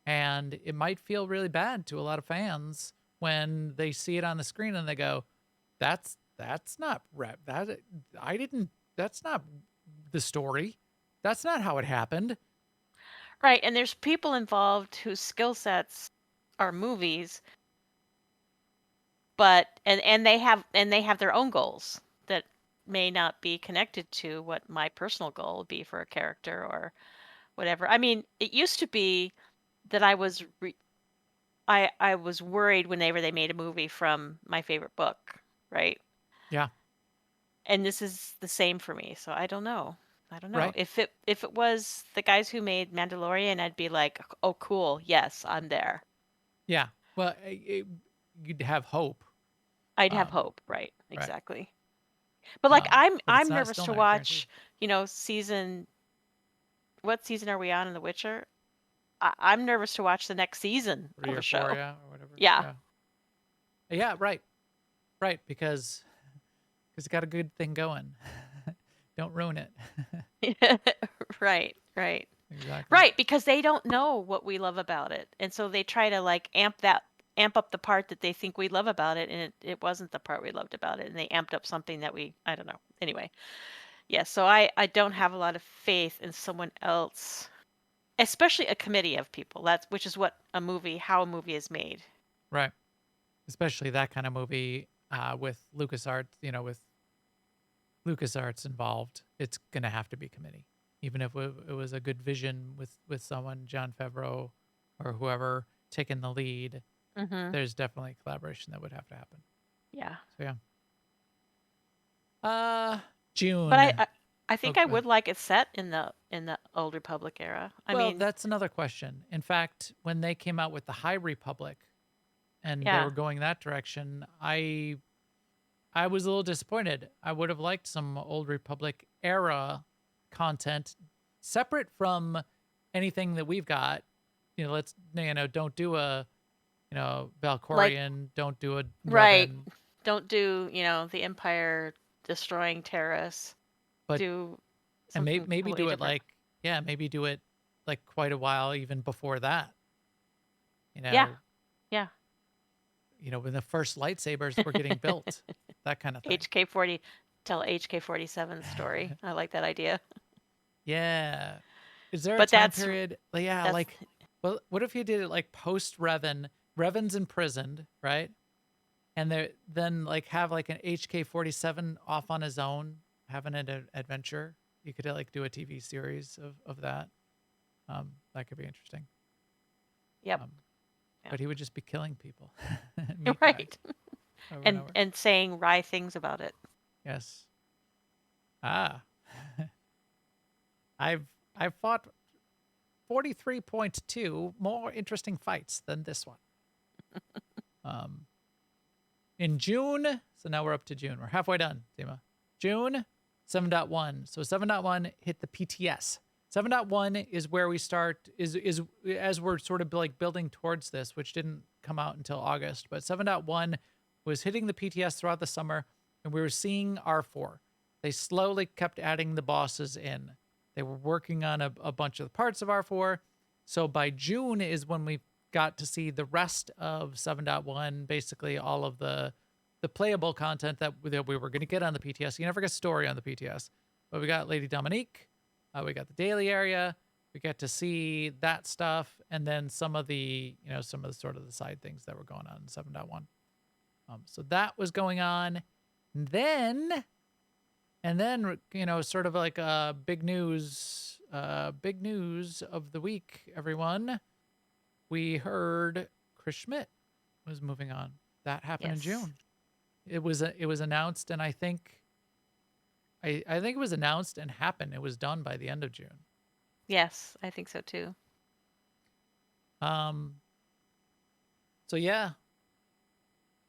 And it might feel really bad to a lot of fans when they see it on the screen and they go, that's not that I didn't that's not the story. That's not how it happened. Right, and there's people involved whose skill sets are movies, but and they have their own goals that may not be connected to what my personal goal would be for a character or whatever. I mean, it used to be that I was worried whenever they made a movie from my favorite book, right? Yeah, And this is the same for me. So I don't know. I don't know. right. If it was the guys who made Mandalorian, I'd be like, "Oh, cool. Yes, I'm there." Yeah. Well, you'd have hope. I'd have Um, hope, right? right. Exactly. But like I'm But it's I'm not nervous still to not guaranteed. watch, season what season are we on in The Witcher? I'm nervous to watch the next season 3 of a or 4, show. yeah, or whatever. Yeah. Yeah. Yeah, right. Right, because it's got a good thing going. Don't ruin it. Right, right. Exactly. Right, because they don't know what we love about it. And so they try to like amp up the part that they think we love about it, and it wasn't the part we loved about it, and they amped up something that I don't know. Anyway. Yeah, so I don't have a lot of faith in someone else, especially a committee of people. That's which is how a movie is made. Right. Especially that kind of movie with LucasArts, with LucasArts involved, it's going to have to be committee. Even if it was a good vision with someone, John Favreau or whoever taking the lead, Mhm. there's definitely collaboration that would have to happen. Yeah. So yeah. But June. I Oh, think I go ahead. would like it set in the Old Republic era. I Well, mean, that's another question. In fact, when they came out with the High Republic and they yeah. were going that direction, I was a little disappointed. I would have liked some Old Republic era content separate from anything that we've got. Let's don't do a Like Valkorian, don't do a right. Revan, Don't do, the Empire destroying terrorists. but Do and something maybe completely do it different. like maybe do it like quite a while even before that. You Yeah. know, Yeah. when the first lightsabers were getting built, that kind of thing. HK40 tell HK47 story. I like that idea. Yeah. Is there a But time period? Yeah, that's like, well, what if you did it like post Revan? Revan's imprisoned, right? And then like have like an HK-47 off on his own, having an adventure. You could like do a TV series of that. That could be interesting. yep. Um, Yeah. but he would just be killing people, meat guys, Right. over and over. And saying wry things about it. Yes. Ah, I've I've fought 43.2 more interesting fights than this one. Um, in June, so now we're up to June. We're halfway done, Zima. June 7.1. So 7.1 hit the PTS. 7.1 is where we start is as we're sort of like building towards this, which didn't come out until August, but 7.1 was hitting the PTS throughout the summer, and we were seeing R4. They slowly kept adding the bosses in. They were working on a bunch of the parts of R4. So by June is when we got to see the rest of 7.1, basically all of the playable content that we were going to get on the PTS. You never get story on the PTS, but we got Lady Dominique, we got the daily area, we get to see that stuff, and then some of the sort of the side things that were going on in 7.1. So that was going on. And then, sort of like big news of the week, everyone. We heard Chris Schmidt was moving on. That happened in Yes. June. It was announced, and I think it was announced and happened. It was done by the end of June. Yes, I think so too. So yeah.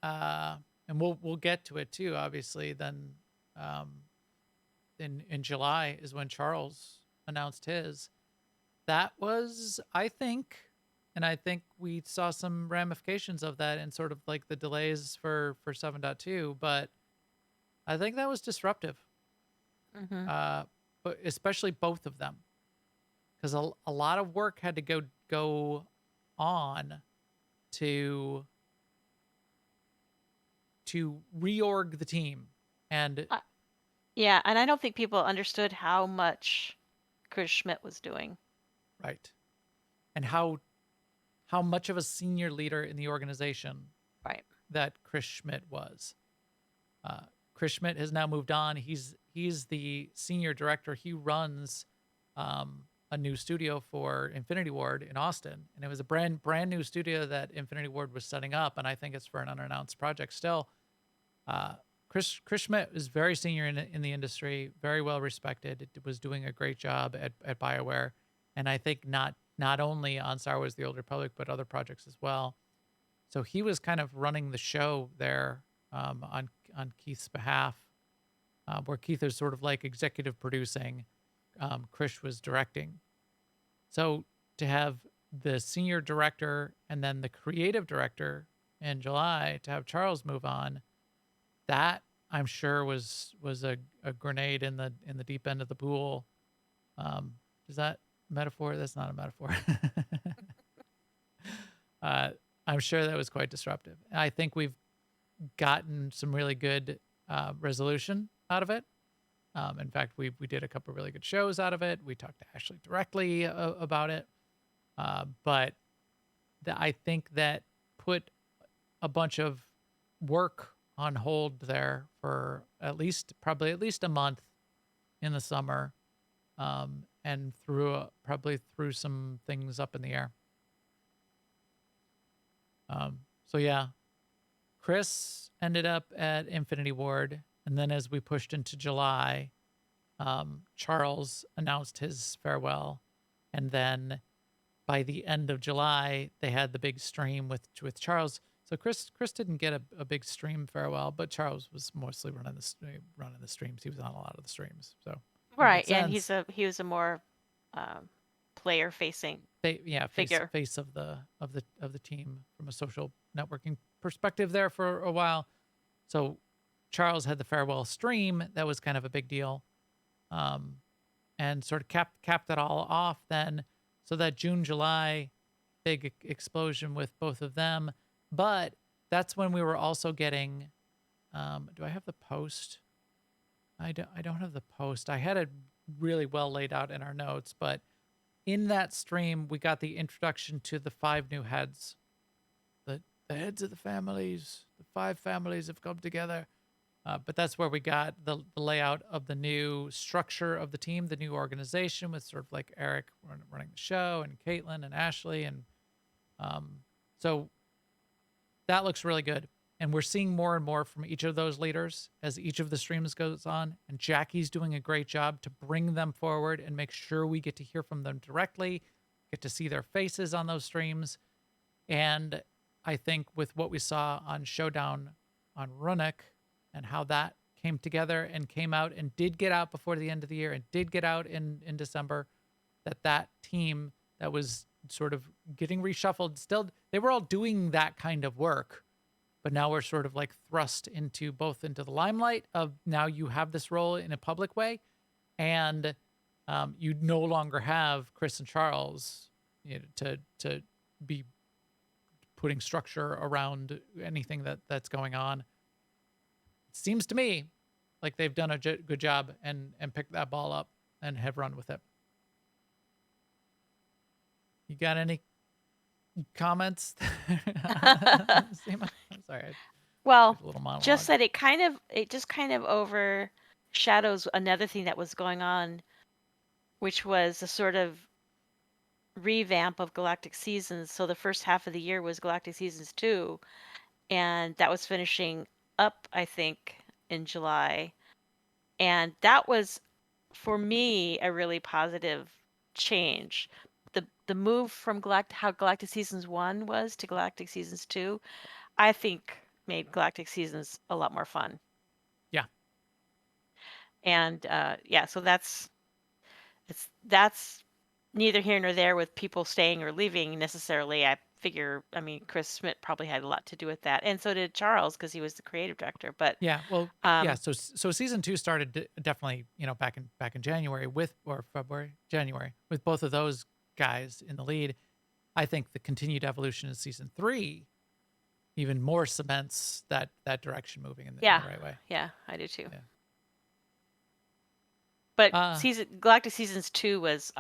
And we'll get to it too, obviously. Then in July is when Charles announced his. That was, I think, and I think we saw some ramifications of that in sort of like the delays for 7.2, but I think that was disruptive. Hmm. but especially both of them, because a lot of work had to go on to reorg the team. And Yeah, and I don't think people understood how much Chris Schmidt was doing. right, and how much of a senior leader in the organization Right. that Chris Schmidt was. Uh, Chris Schmidt has now moved on. He's the senior director. He runs a new studio for Infinity Ward in Austin, and it was a brand new studio that Infinity Ward was setting up. And I think it's for an unannounced project still. Chris Schmidt is very senior in the industry, very well respected. It was doing a great job at BioWare, and I think not only on Star Wars: The Old Republic, but other projects as well. So he was kind of running the show there on Keith's behalf, where Keith is sort of like executive producing. Chris was directing. So to have the senior director and then the creative director in July, to have Charles move on, that I'm sure was a grenade in the deep end of the pool. Is that metaphor? That's not a metaphor. uh, I'm sure that was quite disruptive. I think we've gotten some really good resolution out of it. In fact, we did a couple of really good shows out of it. We talked to Ashley directly about it, but I think that put a bunch of work on hold there for probably at least a month in the summer, and probably threw some things up in the air. So yeah, Chris ended up at Infinity Ward, and then as we pushed into July, Charles announced his farewell, and then by the end of July, they had the big stream with Charles. So Chris didn't get a big stream farewell, but Charles was mostly running the streams. He was on a lot of the streams, so that Right, makes and sense. he was a more player facing Face figure. of the team from a social networking perspective there for a while. So Charles had the farewell stream. That was kind of a big deal, and sort of capped it all off then. So that June July big explosion with both of them, but that's when we were also getting. Do I have the post? I don't have the post. I had it really well laid out in our notes, but in that stream we got the introduction to the 5 new heads, the heads of the families. The 5 families have come together. But that's where we got the layout of the new structure of the team, the new organization with sort of like Eric running the show and Caitlin and Ashley. And so that looks really good. And we're seeing more and more from each of those leaders as each of the streams goes on. And Jackie's doing a great job to bring them forward and make sure we get to hear from them directly, get to see their faces on those streams. And I think with what we saw on Showdown on Runic and how that came together and came out and did get out before the end of the year and did get out in December, that team that was sort of getting reshuffled, still, they were all doing that kind of work. But now we're sort of like thrust into the limelight of now you have this role in a public way. And you no longer have Chris and Charles, to be putting structure around anything that's going on. It seems to me like they've done a good job and picked that ball up and have run with it. You got any comments? I'm sorry. Well, A little monologue. just that it just kind of overshadows another thing that was going on, which was a sort of revamp of Galactic Seasons. So the first half of the year was Galactic Seasons 2, and that was finishing up, I think, in July. And that was, for me, a really positive change. The move from how Galactic Seasons 1 was to Galactic Seasons 2, I think made Galactic Seasons a lot more fun. Yeah. And yeah, so that's neither here nor there with people staying or leaving necessarily. I figure, I mean, Chris Schmidt probably had a lot to do with that, and so did Charles because he was the creative director. But Yeah, well, yeah. um, So season 2 started definitely, back in January or February, January, with both of those guys in the lead. I think the continued evolution in season 3 even more cements that direction moving in yeah, the right way. yeah, I do too. Yeah. But Uh, Galactic Seasons 2 was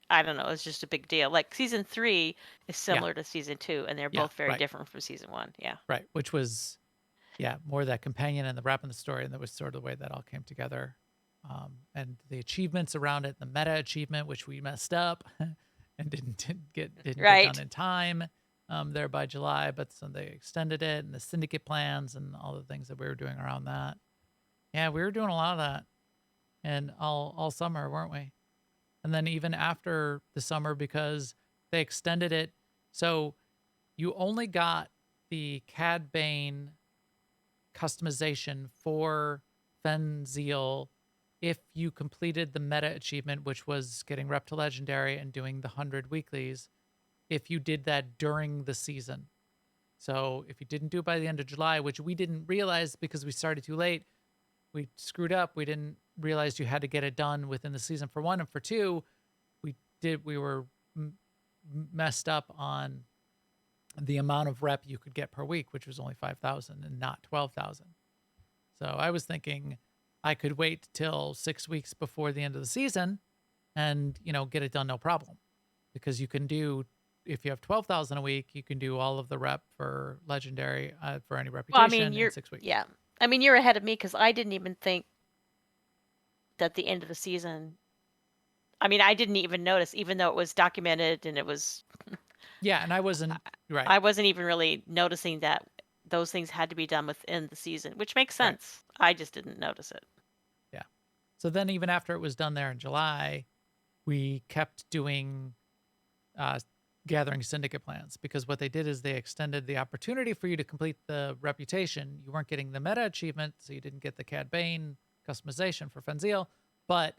I don't know, it's just a big deal. Like season 3 is yeah, similar to season 2, and they're yeah, both very right, different from season 1. Yeah. right. Which was, yeah, more that companion and the wrap in the story, and that was sort of the way that all came together. And the achievements around it, the meta achievement, which we messed up and didn't get done Right. in time, there by July, but so they extended it, and the syndicate plans and all the things that we were doing around that. Yeah, we were doing a lot of that, and all summer, weren't we? And then even after the summer, because they extended it, so you only got the Cad Bane customization for Fenziel if you completed the meta achievement, which was getting rep to legendary and doing the 100 weeklies, if you did that during the season. So if you didn't do it by the end of July, which we didn't realize because we started too late, we screwed up. We didn't realize you had to get it done within the season for 1, and for 2, we were messed up on the amount of rep you could get per week, which was only 5,000 and not 12,000. So I was thinking I could wait till 6 weeks before the end of the season and, get it done no problem. Because you can do, if you have 12,000 a week, you can do all of the rep for legendary for any Well, I reputation mean, in 6 weeks. yeah. I mean, you're ahead of me because I didn't even think that the end of the season. I mean, I didn't even notice, even though it was documented and it was. Yeah, and I wasn't right. I wasn't even really noticing that those things had to be done within the season, which makes Right. sense. I just didn't notice it. Yeah. So then even after it was done there in July, we kept doing uh, gathering syndicate plans, because what they did is they extended the opportunity for you to complete the reputation. You weren't getting the meta achievement, so you didn't get the Cad Bane customization for Fenziel, but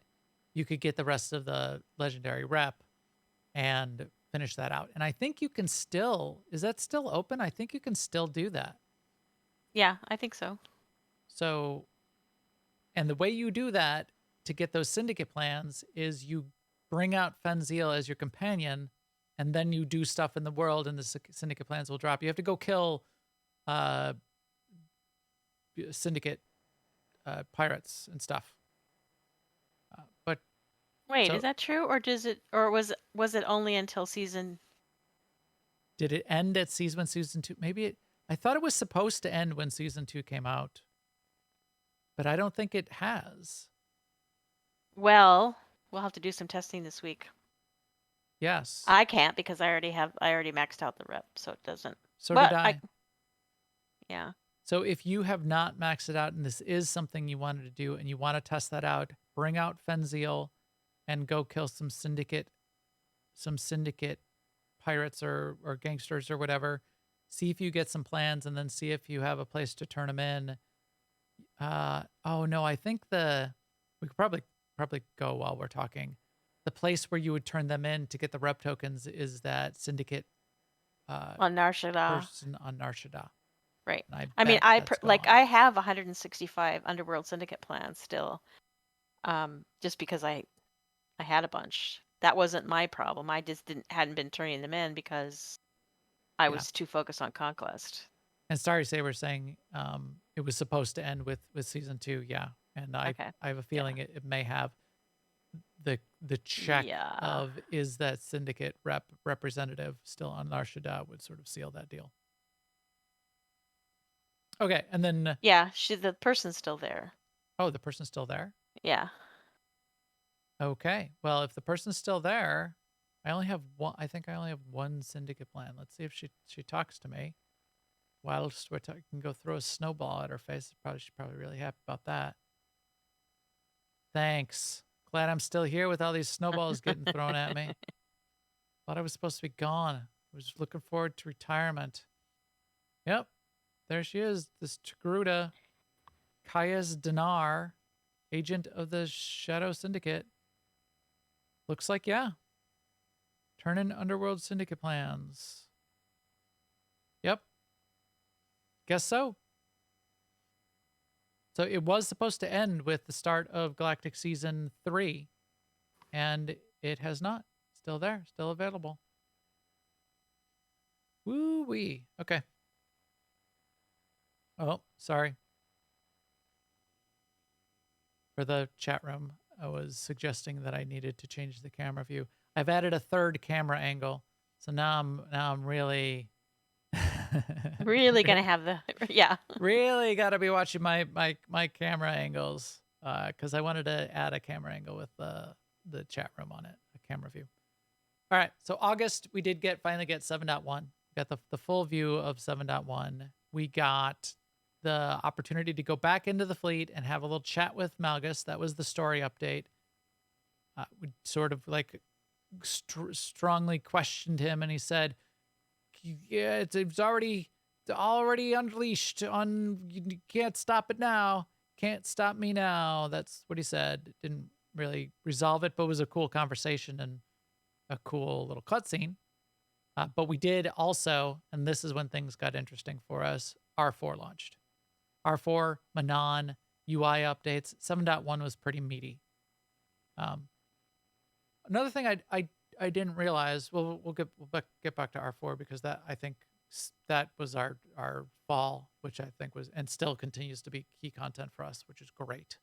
you could get the rest of the legendary rep and finish that out. And I think you can still, is that still open? I think you can still do that. Yeah, I think so. So, and the way you do that to get those syndicate plans is you bring out Fenziel as your companion, and then you do stuff in the world, and the syndicate plans will drop. You have to go kill uh, syndicate pirates and stuff. But Wait, so is that true, or was it only until season? did it end at season 2? I thought it was supposed to end when season 2 came out, but I don't think it has. Well, we'll have to do some testing this week. Yes. I can't because I already maxed out the rep, so it doesn't. So But did I. Yeah. So if you have not maxed it out and this is something you wanted to do and you want to test that out, bring out Fenziel and go kill some syndicate pirates or gangsters or whatever. See if you get some plans, and then see if you have a place to turn them in. Oh no, I think we could probably go while we're talking. The place where you would turn them in to get the rep tokens is that syndicate On Narshada. person on Narshada. Right. And I mean, bet that's gone. I have 165 Underworld Syndicate plans still. Just because I had a bunch. That wasn't my problem. I just hadn't been turning them in because I Yeah. was too focused on Conquest. And Starry Saber saying it was supposed to end with season 2, yeah. And I Okay. have a feeling it may have the check Yeah. of is that syndicate representative still on Narshada would sort of seal that deal. Okay, and then Yeah, the person's still there. oh, the person's still there? Yeah. Okay. Well, if the person's still there, I only have one. I think I only have one syndicate plan. Let's see if she talks to me. Whilst we're talking, can go throw a snowball at her face. She's probably really happy about that. Thanks. Glad I'm still here with all these snowballs getting thrown at me. Thought I was supposed to be gone. I was looking forward to retirement. Yep. There she is. This Togruta, Kaya's Dinar, agent of the Shadow Syndicate. Looks like, yeah. Turn in Underworld Syndicate plans. guess so. So it was supposed to end with the start of Galactic Season 3, and it has not. Still there, still available. Woo-wee. Okay. Oh, sorry. For the chat room, I was suggesting that I needed to change the camera view. I've added a third camera angle, so now I'm really Really gonna have the yeah. really got to be watching my camera angles because I wanted to add a camera angle with the chat room on it, a camera view. All right, so August we did finally get 7.1. Got the full view of 7.1. We got the opportunity to go back into the fleet and have a little chat with Malgus. That was the story update. We sort of like strongly questioned him, and he said, "Yeah, it's already unleashed. You can't stop it now. Can't stop me now." That's what he said. Didn't really resolve it, but it was a cool conversation and a cool little cutscene. But we did also, and this is when things got interesting for us, R4 launched. R4, Manon, UI updates. 7.1 was pretty meaty. Another thing I didn't realize, we'll get back to R4 because that I think that was our fall, which I think was and still continues to be key content for us, which is great.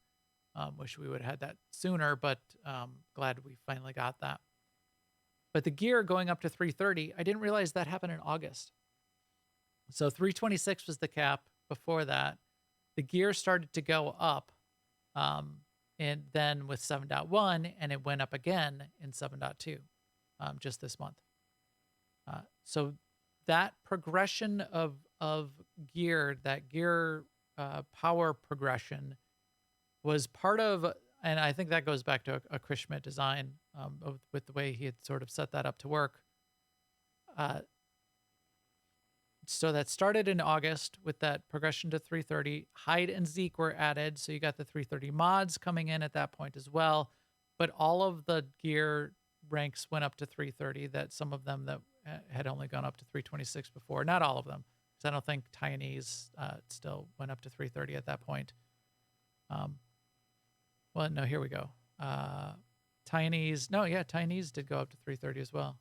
Wish we would have had that sooner, but glad we finally got that. But the gear going up to 330, I didn't realize that happened in August. So 326 was the cap before that. The gear started to go up, and then with 7.1, and it went up again in 7.2 just this month. So that progression of gear, that gear power progression was part of, and I think that goes back to a Chris Schmidt design with the way he had sort of set that up to work. So that started in August with that progression to 330. Hide and Zeke were added, so you got the 330 mods coming in at that point as well. But all of the gear ranks went up to 330. That some of them that had only gone up to 326 before, not all of them, because I don't think Tinies still went up to 330 at that point. Well, no, here we go. Tinies, no, yeah, Tinies did go up to 330 as well.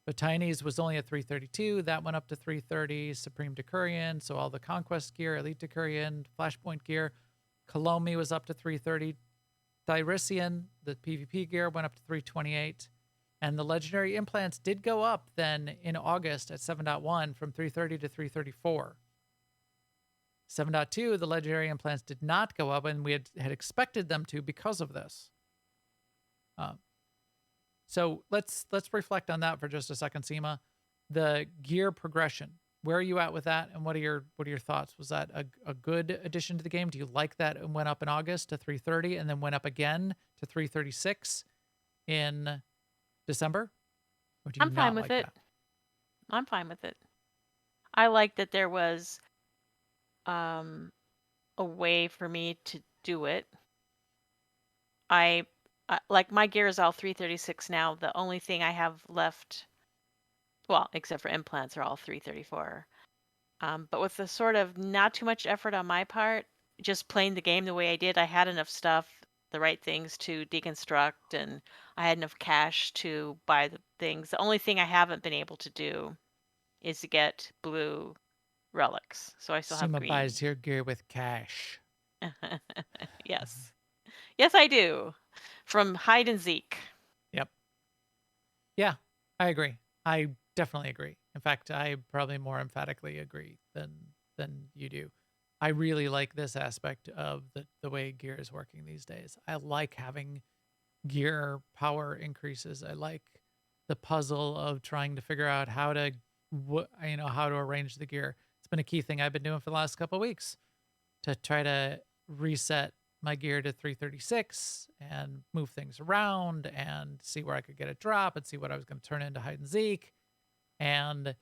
But Tinies was only at 332. That went up to 330. Supreme Decurion, so all the Conquest gear, Elite Decurion, Flashpoint gear. Kalomi was up to 330. Thyrisian, the PvP gear, went up to 328. And the Legendary Implants did go up then in August at 7.1 from 330 to 334. 7.2, the Legendary Implants did not go up, and we had expected them to because of this. So let's reflect on that for just a second, Seema. The gear progression. Where are you at with that, and what are your thoughts? Was that a good addition to the game? Do you like that it went up in August to 330 and then went up again to 336 in December? Or do you I'm fine not with like it. that? I'm fine with it. I like that there was a way for me to do it. I like my gear is all 336 now. The only thing I have left, well, except for implants, are all 334. But with the sort of not too much effort on my part, just playing the game the way I did, I had enough stuff, the right things to deconstruct, and I had enough cash to buy the things. The only thing I haven't been able to do is to get blue relics. So I still have Seema green. buys your gear with cash. Yes. Yes, I do. From Hide and Zeke. Yep. Yeah, I agree. I definitely agree. In fact, I probably more emphatically agree than you do. I really like this aspect of the way gear is working these days. I like having gear power increases. I like the puzzle of trying to figure out how to how to arrange the gear. It's been a key thing I've been doing for the last couple of weeks to try to reset my gear to 336 and move things around and see where I could get a drop and see what I was going to turn into Hide and Zeke. And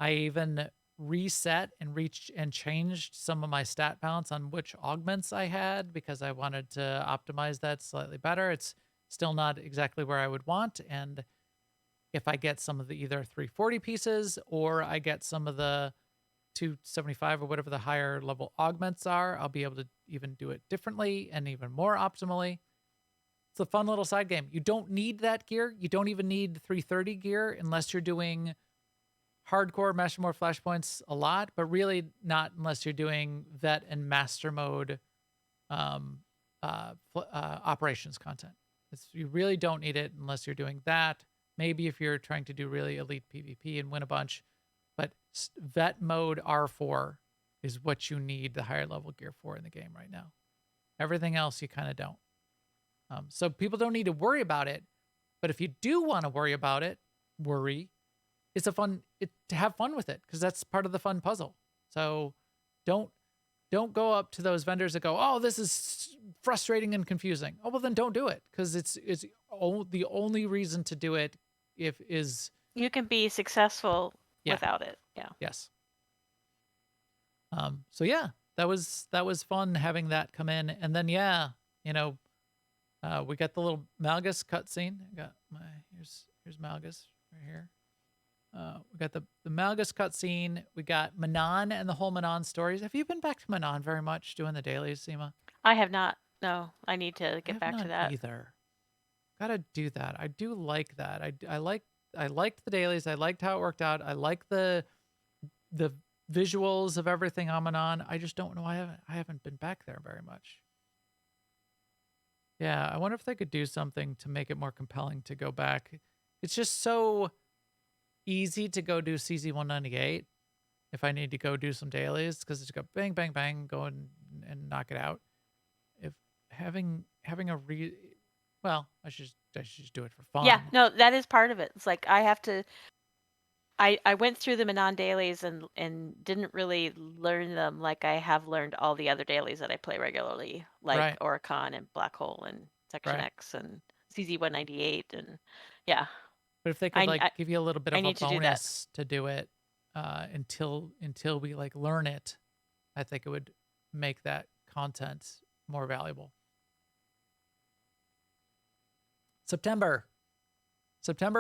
I even reset and reached and changed some of my stat balance on which augments I had because I wanted to optimize that slightly better. It's still not exactly where I would want. And if I get some of the either 340 pieces or I get some of the 275 or whatever the higher level augments are, I'll be able to even do it differently and even more optimally. It's a fun little side game. You don't need that gear. You don't even need 330 gear unless you're doing hardcore Master More Flashpoints a lot, but really not unless you're doing vet and master mode operations content. You really don't need it unless you're doing that. Maybe if you're trying to do really elite PvP and win a bunch, but vet mode R4 is what you need the higher level gear for in the game right now. Everything else you kind of don't. So people don't need to worry about it, but if you do want to worry about it, it's to have fun with it because that's part of the fun puzzle. So don't go up to those vendors and go, oh, this is frustrating and confusing. Oh, well then don't do it because it's the only reason to do it is You can be successful Yeah. without it. Yeah. yes. So yeah, that was fun having that come in, and then we got the little Malgus cutscene. I got here's Malgus right here. We got the Malgus cutscene. We got Manon and the whole Manon stories. Have you been back to Manon very much doing the dailies, Seema? I have not. No, I need to I get have back to not that. either. Gotta do that. I do like that. I liked the dailies. I liked how it worked out. I like the visuals of everything on Manon. I just don't know. I haven't been back there very much. Yeah, I wonder if they could do something to make it more compelling to go back. It's just so easy to go do CZ198 if I need to go do some dailies because it's go bang, bang, bang, go and knock it out. If having well, I should just do it for fun. Yeah, no, that is part of it. It's like I have to. I went through them in on dailies and didn't really learn them like I have learned all the other dailies that I play regularly, like Right. Oricon and Black Hole and Section Right. X and CZ198 and yeah. But if they could I give you a little bit I of a need to do that. bonus to do it until we like learn it, I think it would make that content more valuable. September,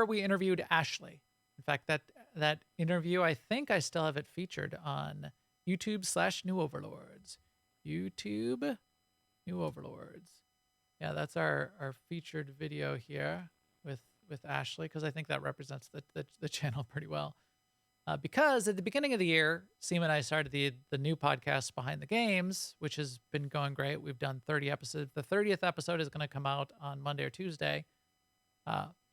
we interviewed Ashley. In fact, that interview, I think I still have it featured on YouTube/New Overlords. YouTube, New Overlords. Yeah, that's our featured video here with Ashley because I think that represents the channel pretty well. Because at the beginning of the year, Seema and I started the new podcast Behind the Games, which has been going great. We've done 30 episodes. The 30th episode is going to come out on Monday or Tuesday.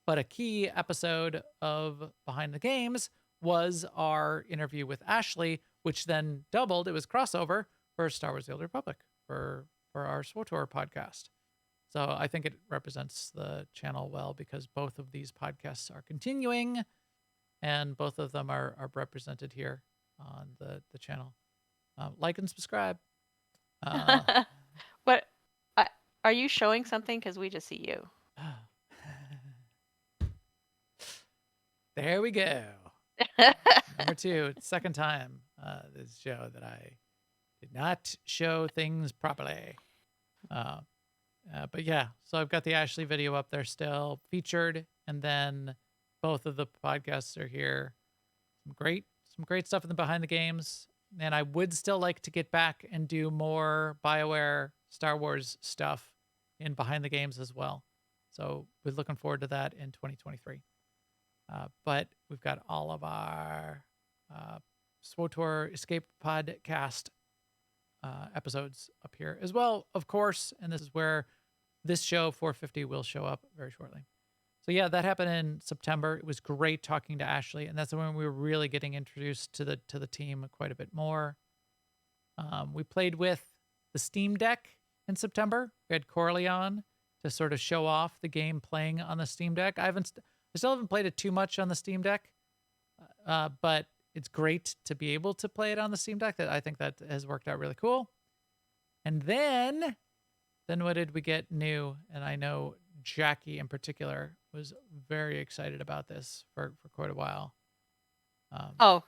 But a key episode of Behind the Games was our interview with Ashley, which then doubled. It was crossover for Star Wars: The Old Republic for our SWTOR podcast. So I think it represents the channel well because both of these podcasts are continuing and both of them are represented here on the channel. Like and subscribe. What are you showing something? Because we just see you. There we go. Number 2, second time this show that I did not show things properly. But yeah, so I've got the Ashley video up there still featured, and then both of the podcasts are here. Some great stuff in the Behind the Games, and I would still like to get back and do more BioWare Star Wars stuff in Behind the Games as well. So we're looking forward to that in 2023. But we've got all of our SWTOR Escape Podcast episodes up here as well, of course. And this is where this show 450 will show up very shortly. So yeah, that happened in September. It was great talking to Ashley, and that's when we were really getting introduced to the team quite a bit more. We played with the Steam Deck in September. We had Corley on to sort of show off the game playing on the Steam Deck. I still haven't played it too much on the Steam Deck, but it's great to be able to play it on the Steam Deck. I think that has worked out really cool. And then what did we get new? And I know Jackie in particular was very excited about this for quite a while. Oh,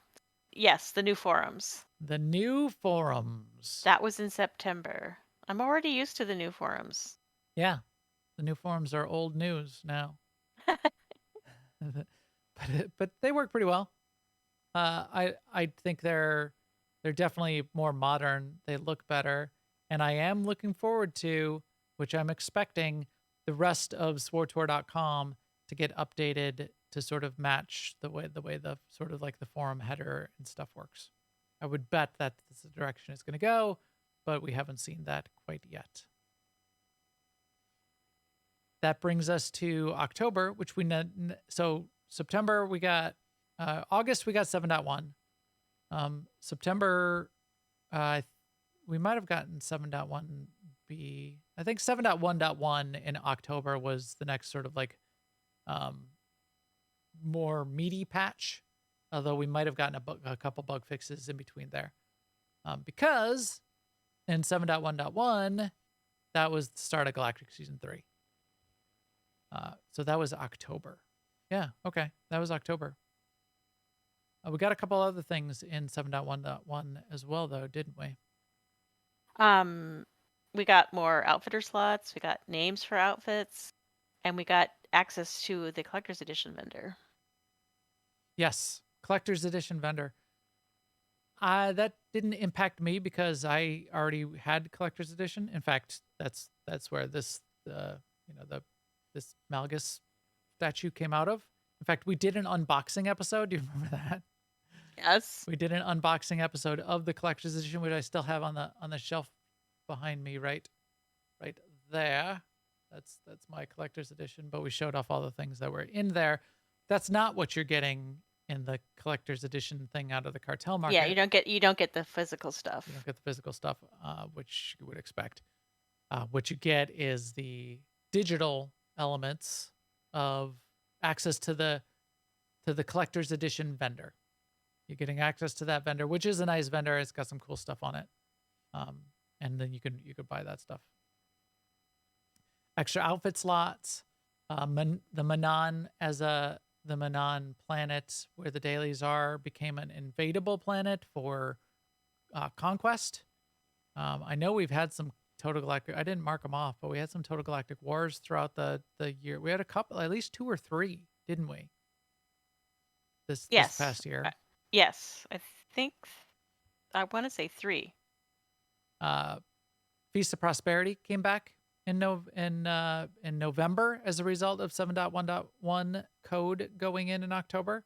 yes, the new forums. The new forums. That was in September. I'm already used to the new forums. Yeah, the new forums are old news now. but they work pretty well. I think they're They're definitely more modern. They look better. And I am looking forward to, which I'm expecting, the rest of SWTOR.com to get updated to sort of match the way the sort of like the forum header and stuff works. I would bet that that's the direction it's going to go, but we haven't seen that quite yet. That brings us to October, which so September we got, August we got 7.1. September, we might have gotten 7.1b. I think 7.1.1 in October was the next sort of like more meaty patch, although we might have gotten a couple bug fixes in between there. Because in 7.1.1, that was the start of Galactic Season 3. So that was October. Yeah, okay. That was October. We got a couple other things in 7.1.1 as well, though, didn't we? We got more outfitter slots, we got names for outfits, and we got access to the collector's edition vendor. Yes, collector's edition vendor. That didn't impact me because I already had collector's edition. In fact, that's where this this Malgus statue came out of. In fact, we did an unboxing episode. Do you remember that? Yes. We did an unboxing episode of the collector's edition, which I still have on the shelf behind me, right there. That's my collector's edition. But we showed off all the things that were in there. That's not what you're getting in the collector's edition thing out of the cartel market. Yeah, you don't get the physical stuff. You don't get the physical stuff, which you would expect. What you get is the digital elements of access to the collector's edition vendor. You're getting access to that vendor, which is a nice vendor. It's got some cool stuff on it, and then you could buy that stuff. Extra outfit slots, the Manon the Manon planet where the dailies are became an invadable planet for conquest. I know we've had some Total Galactic. I didn't mark them off, but we had some Total Galactic Wars throughout the year. We had a couple, at least 2 or 3, didn't we? This past year. Yes, I think I want to say 3. Feast of Prosperity came back in November as a result of 7.1.1 code going in October,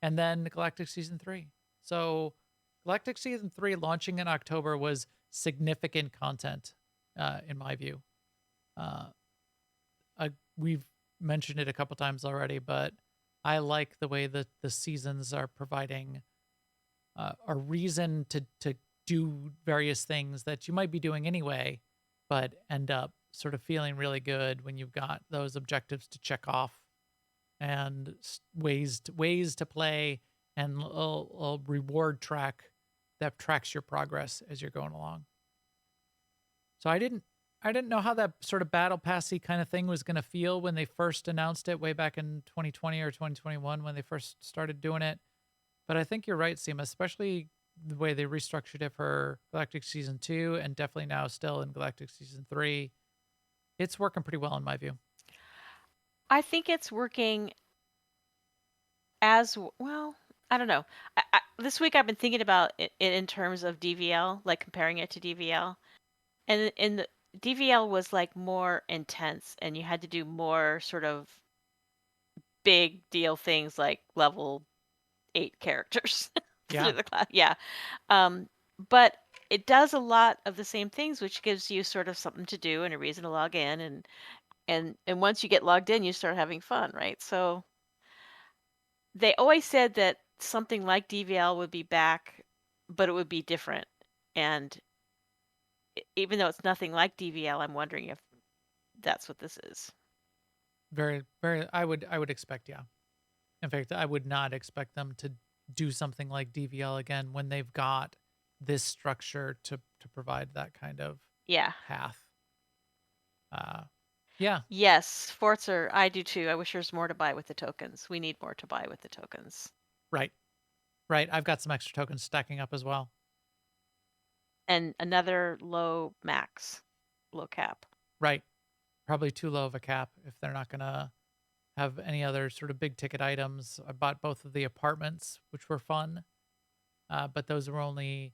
and then Galactic Season 3. So Galactic Season 3 launching in October was significant content, in my view. We've mentioned it a couple times already, but I like the way that the seasons are providing a reason to do various things that you might be doing anyway, but end up sort of feeling really good when you've got those objectives to check off and ways to play and a reward track that tracks your progress as you're going along. So I didn't know how that sort of battle passy kind of thing was going to feel when they first announced it way back in 2020 or 2021 when they first started doing it. But I think you're right, Seema, especially the way they restructured it for Galactic Season 2 and definitely now still in Galactic Season 3. It's working pretty well in my view. I think it's working as well. I don't know. This week I've been thinking about it in terms of DVL, like comparing it to DVL. And in the DVL was like more intense and you had to do more sort of big deal things like level 8 characters through the class. Yeah. But it does a lot of the same things, which gives you sort of something to do and a reason to log in. And once you get logged in, you start having fun, right? So they always said that something like DVL would be back, but it would be different. And even though it's nothing like DVL, I'm wondering if that's what this is. Very, very. I would expect, yeah. In fact, I would not expect them to do something like DVL again when they've got this structure to provide that kind of path. Yeah. Yes, Forza, I do too. I wish there's more to buy with the tokens. We need more to buy with the tokens. Right. I've got some extra tokens stacking up as well. And another low cap. Right. Probably too low of a cap if they're not going to have any other sort of big ticket items. I bought both of the apartments, which were fun. but those were only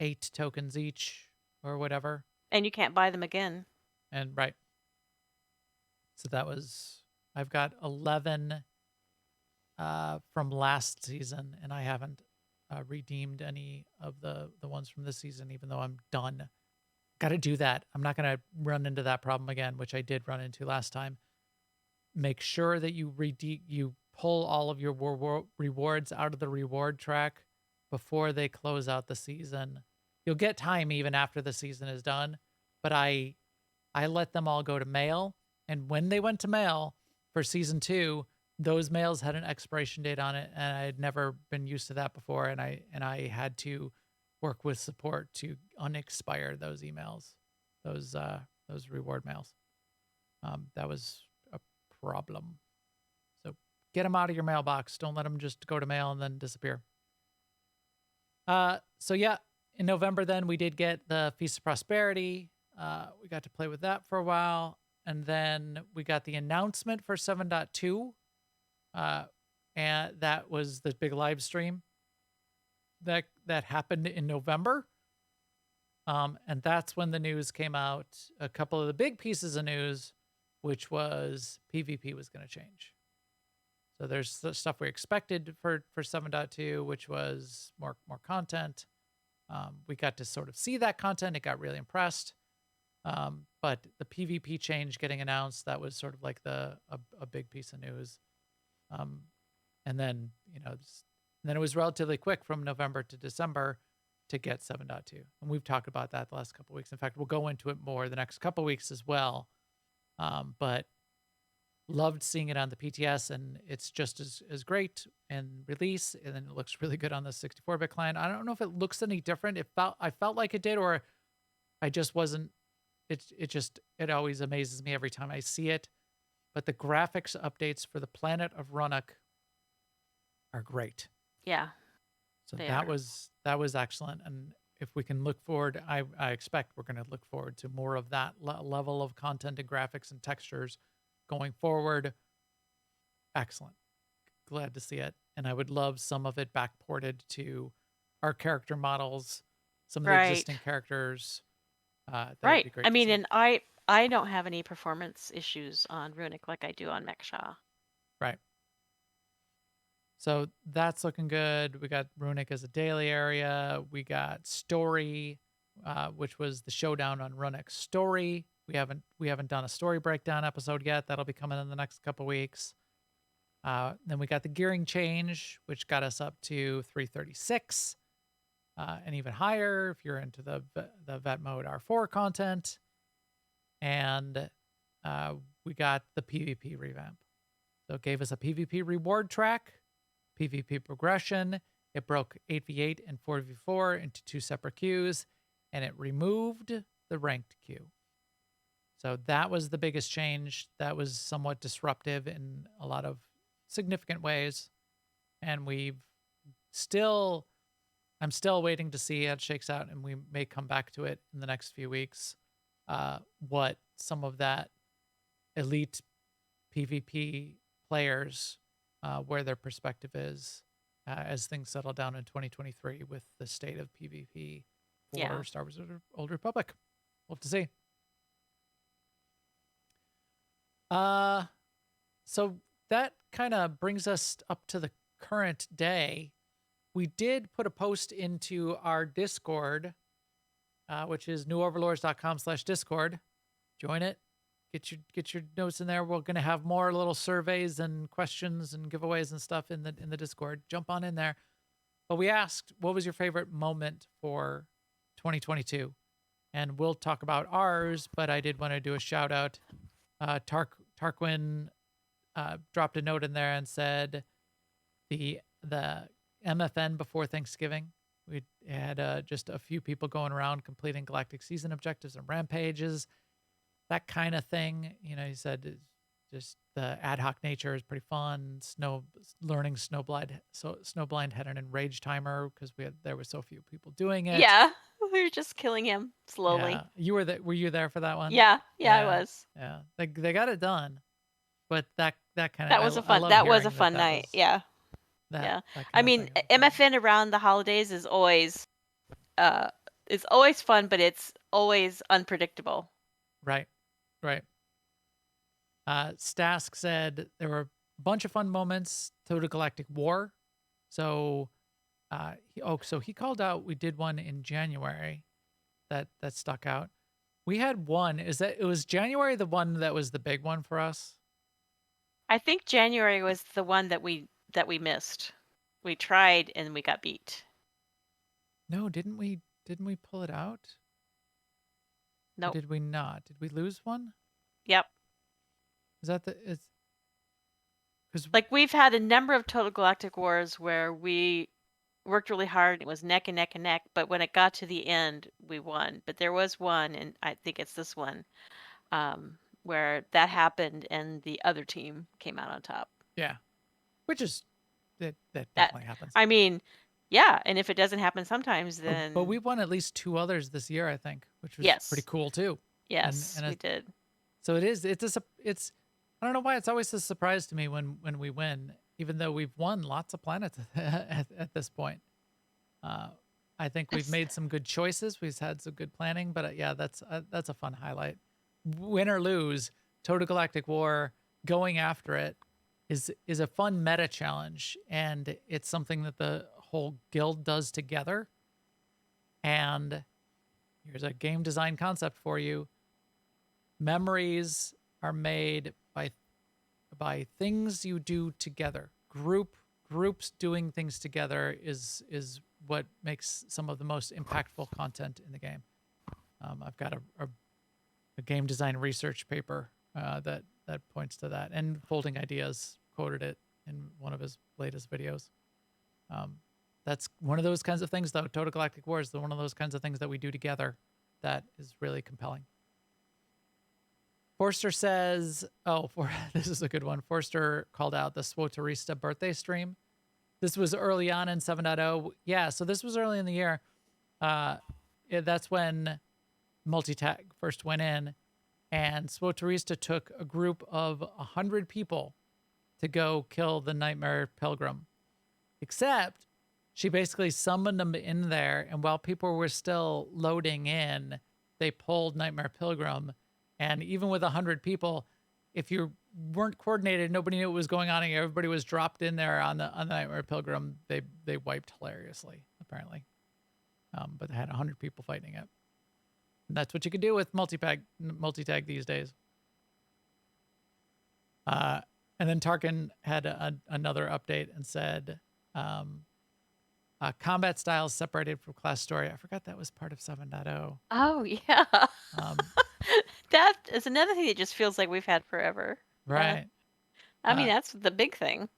8 tokens each or whatever. And you can't buy them again. And right. So that was, I've got 11 from last season, and I haven't redeemed any of the ones from this season, even though I'm done. Got to do that. I'm not going to run into that problem again, which I did run into last time. Make sure that you pull all of your rewards out of the reward track before they close out the season. You'll get time even after the season is done, but I let them all go to mail, and when they went to mail for season 2, those mails had an expiration date on it, and I had never been used to that before, and I had to work with support to unexpire those emails, those reward mails. That was a problem. So get them out of your mailbox. Don't let them just go to mail and then disappear. So yeah, in November then we did get the Feast of Prosperity. We got to play with that for a while, and then we got the announcement for 7.2. And that was the big live stream that happened in November. And that's when the news came out. A couple of the big pieces of news, which was PvP was going to change. So there's the stuff we expected for 7.2, which was more content. We got to sort of see that content. It got really impressed. But the PvP change getting announced, that was sort of like a big piece of news. And then, then it was relatively quick from November to December to get 7.2. And we've talked about that the last couple of weeks. In fact, we'll go into it more the next couple of weeks as well. But loved seeing it on the PTS, and it's just as great in release, and then it looks really good on the 64-bit client. I don't know if it looks any different. I felt like it did, or I just wasn't. It always amazes me every time I see it. But the graphics updates for the Planet of Runnock are great. Yeah. So that was excellent. And if we can look forward, I expect we're going to look forward to more of that level of content and graphics and textures going forward. Excellent. Glad to see it. And I would love some of it backported to our character models, some of the existing characters. That would be great I mean, see. and I don't have any performance issues on Runic like I do on Mechshaw. Right. So that's looking good. We got Runic as a daily area. We got Story, which was the showdown on Runic's Story. We haven't done a story breakdown episode yet. That'll be coming in the next couple weeks. Then we got the gearing change, which got us up to 336, and even higher if you're into the vet mode R4 content. And we got the PvP revamp. So it gave us a PvP reward track, PvP progression. It broke 8v8 and 4v4 into 2 separate queues, and it removed the ranked queue. So that was the biggest change. That was somewhat disruptive in a lot of significant ways. And I'm still waiting to see how it shakes out, and we may come back to it in the next few weeks, what some of that elite PvP players, where their perspective is as things settle down in 2023 with the state of PvP for Star Wars Old Republic. We'll have to see. So that kind of brings us up to the current day. We did put a post into our Discord, which is newoverlords.com/Discord. Join it. Get your notes in there. We're going to have more little surveys and questions and giveaways and stuff in the Discord. Jump on in there. But we asked, what was your favorite moment for 2022? And we'll talk about ours, but I did want to do a shout out. Tarquin dropped a note in there and said the MFN before Thanksgiving. We had just a few people going around completing galactic season objectives and rampages, that kind of thing. He said just the ad hoc nature is pretty fun. Learning Snowblind had an enrage timer because there were so few people doing it. Yeah, we were just killing him slowly. Yeah. You were there. Were you there for that one? Yeah, I was. Yeah, they got it done, but that kind of that was a fun night. Yeah. Yeah. that I kind of mean, thing. is exciting. MFN around the holidays uh is always fun, but it's always unpredictable. Right, right. Stask said there were a bunch of fun moments. Total Galactic War. So, so he called out. We did one in January that stuck out. We had one. Is that it was January the one that was the big one for us? I think January was the one that we missed. We tried and we got beat. No, didn't we? Didn't we pull it out? Or Nope. did we not? Did we lose one? Yep. Is that the? It's because Like we've had a number of Total Galactic Wars where we worked really hard. It was neck and neck and neck, but when it got to the end, we won. But there was one, and I think it's this one, where that happened and the other team came out on top. yeah, which is that That, definitely happens. I mean, yeah. And if it doesn't happen sometimes, But we then won at least 2 others this year, I think, which was pretty yes, cool too. yes, we did. So it's I don't know why it's always a surprise to me when we win, even though we've won lots of planets at this point. I think we've It's- made some good choices. We've had some good planning, but yeah, that's a fun highlight. Win or lose, Total Galactic War, going after it is a fun meta challenge, and it's something that the whole guild does together. And here's a game design concept for you. Memories are made by things you do together. Groups doing things together is what makes some of the most impactful content in the game. I've got a game design research paper that points to that, and Folding Ideas quoted it in one of his latest videos. That's one of those kinds of things, though. Total Galactic War is one of those kinds of things that we do together that is really compelling. Forster says, this is a good one. Forster called out the SWTOR birthday stream. This was early on in 7.0. Yeah, so this was early in the year. That's when multi-tag first went in, and SWTOR took a group of 100 people to go kill the Nightmare Pilgrim. Except she basically summoned them in there, and while people were still loading in, they pulled Nightmare Pilgrim. And even with 100 people, if you weren't coordinated, nobody knew what was going on, and everybody was dropped in there on the Nightmare Pilgrim, they wiped hilariously, apparently. But they had 100 people fighting it. And that's what you could do with multi-tag these days. And then Tarkin had another update and said, combat styles separated from class story. I forgot that was part of 7.0. Oh yeah. That is another thing that just feels like we've had forever. Right. I mean, that's the big thing.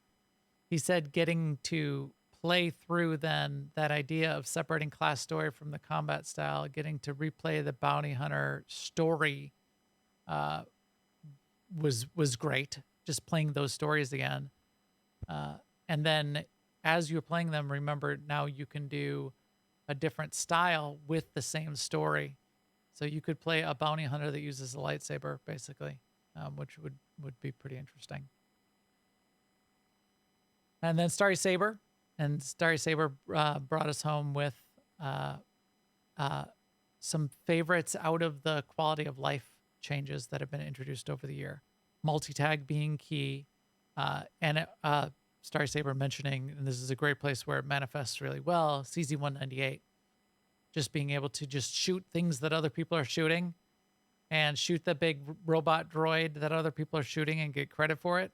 He said getting to play through then that idea of separating class story from the combat style, getting to replay the bounty hunter story was great. Just playing those stories again. And then as you're playing them, remember now you can do a different style with the same story. So you could play a bounty hunter that uses a lightsaber, basically, which would be pretty interesting. And then Starry Saber. And Starry Saber brought us home with some favorites out of the quality of life changes that have been introduced over the year. Multi-tag being key. And Starry Saber mentioning, and this is a great place where it manifests really well, CZ-198. Just being able to just shoot things that other people are shooting and shoot the big robot droid that other people are shooting and get credit for it.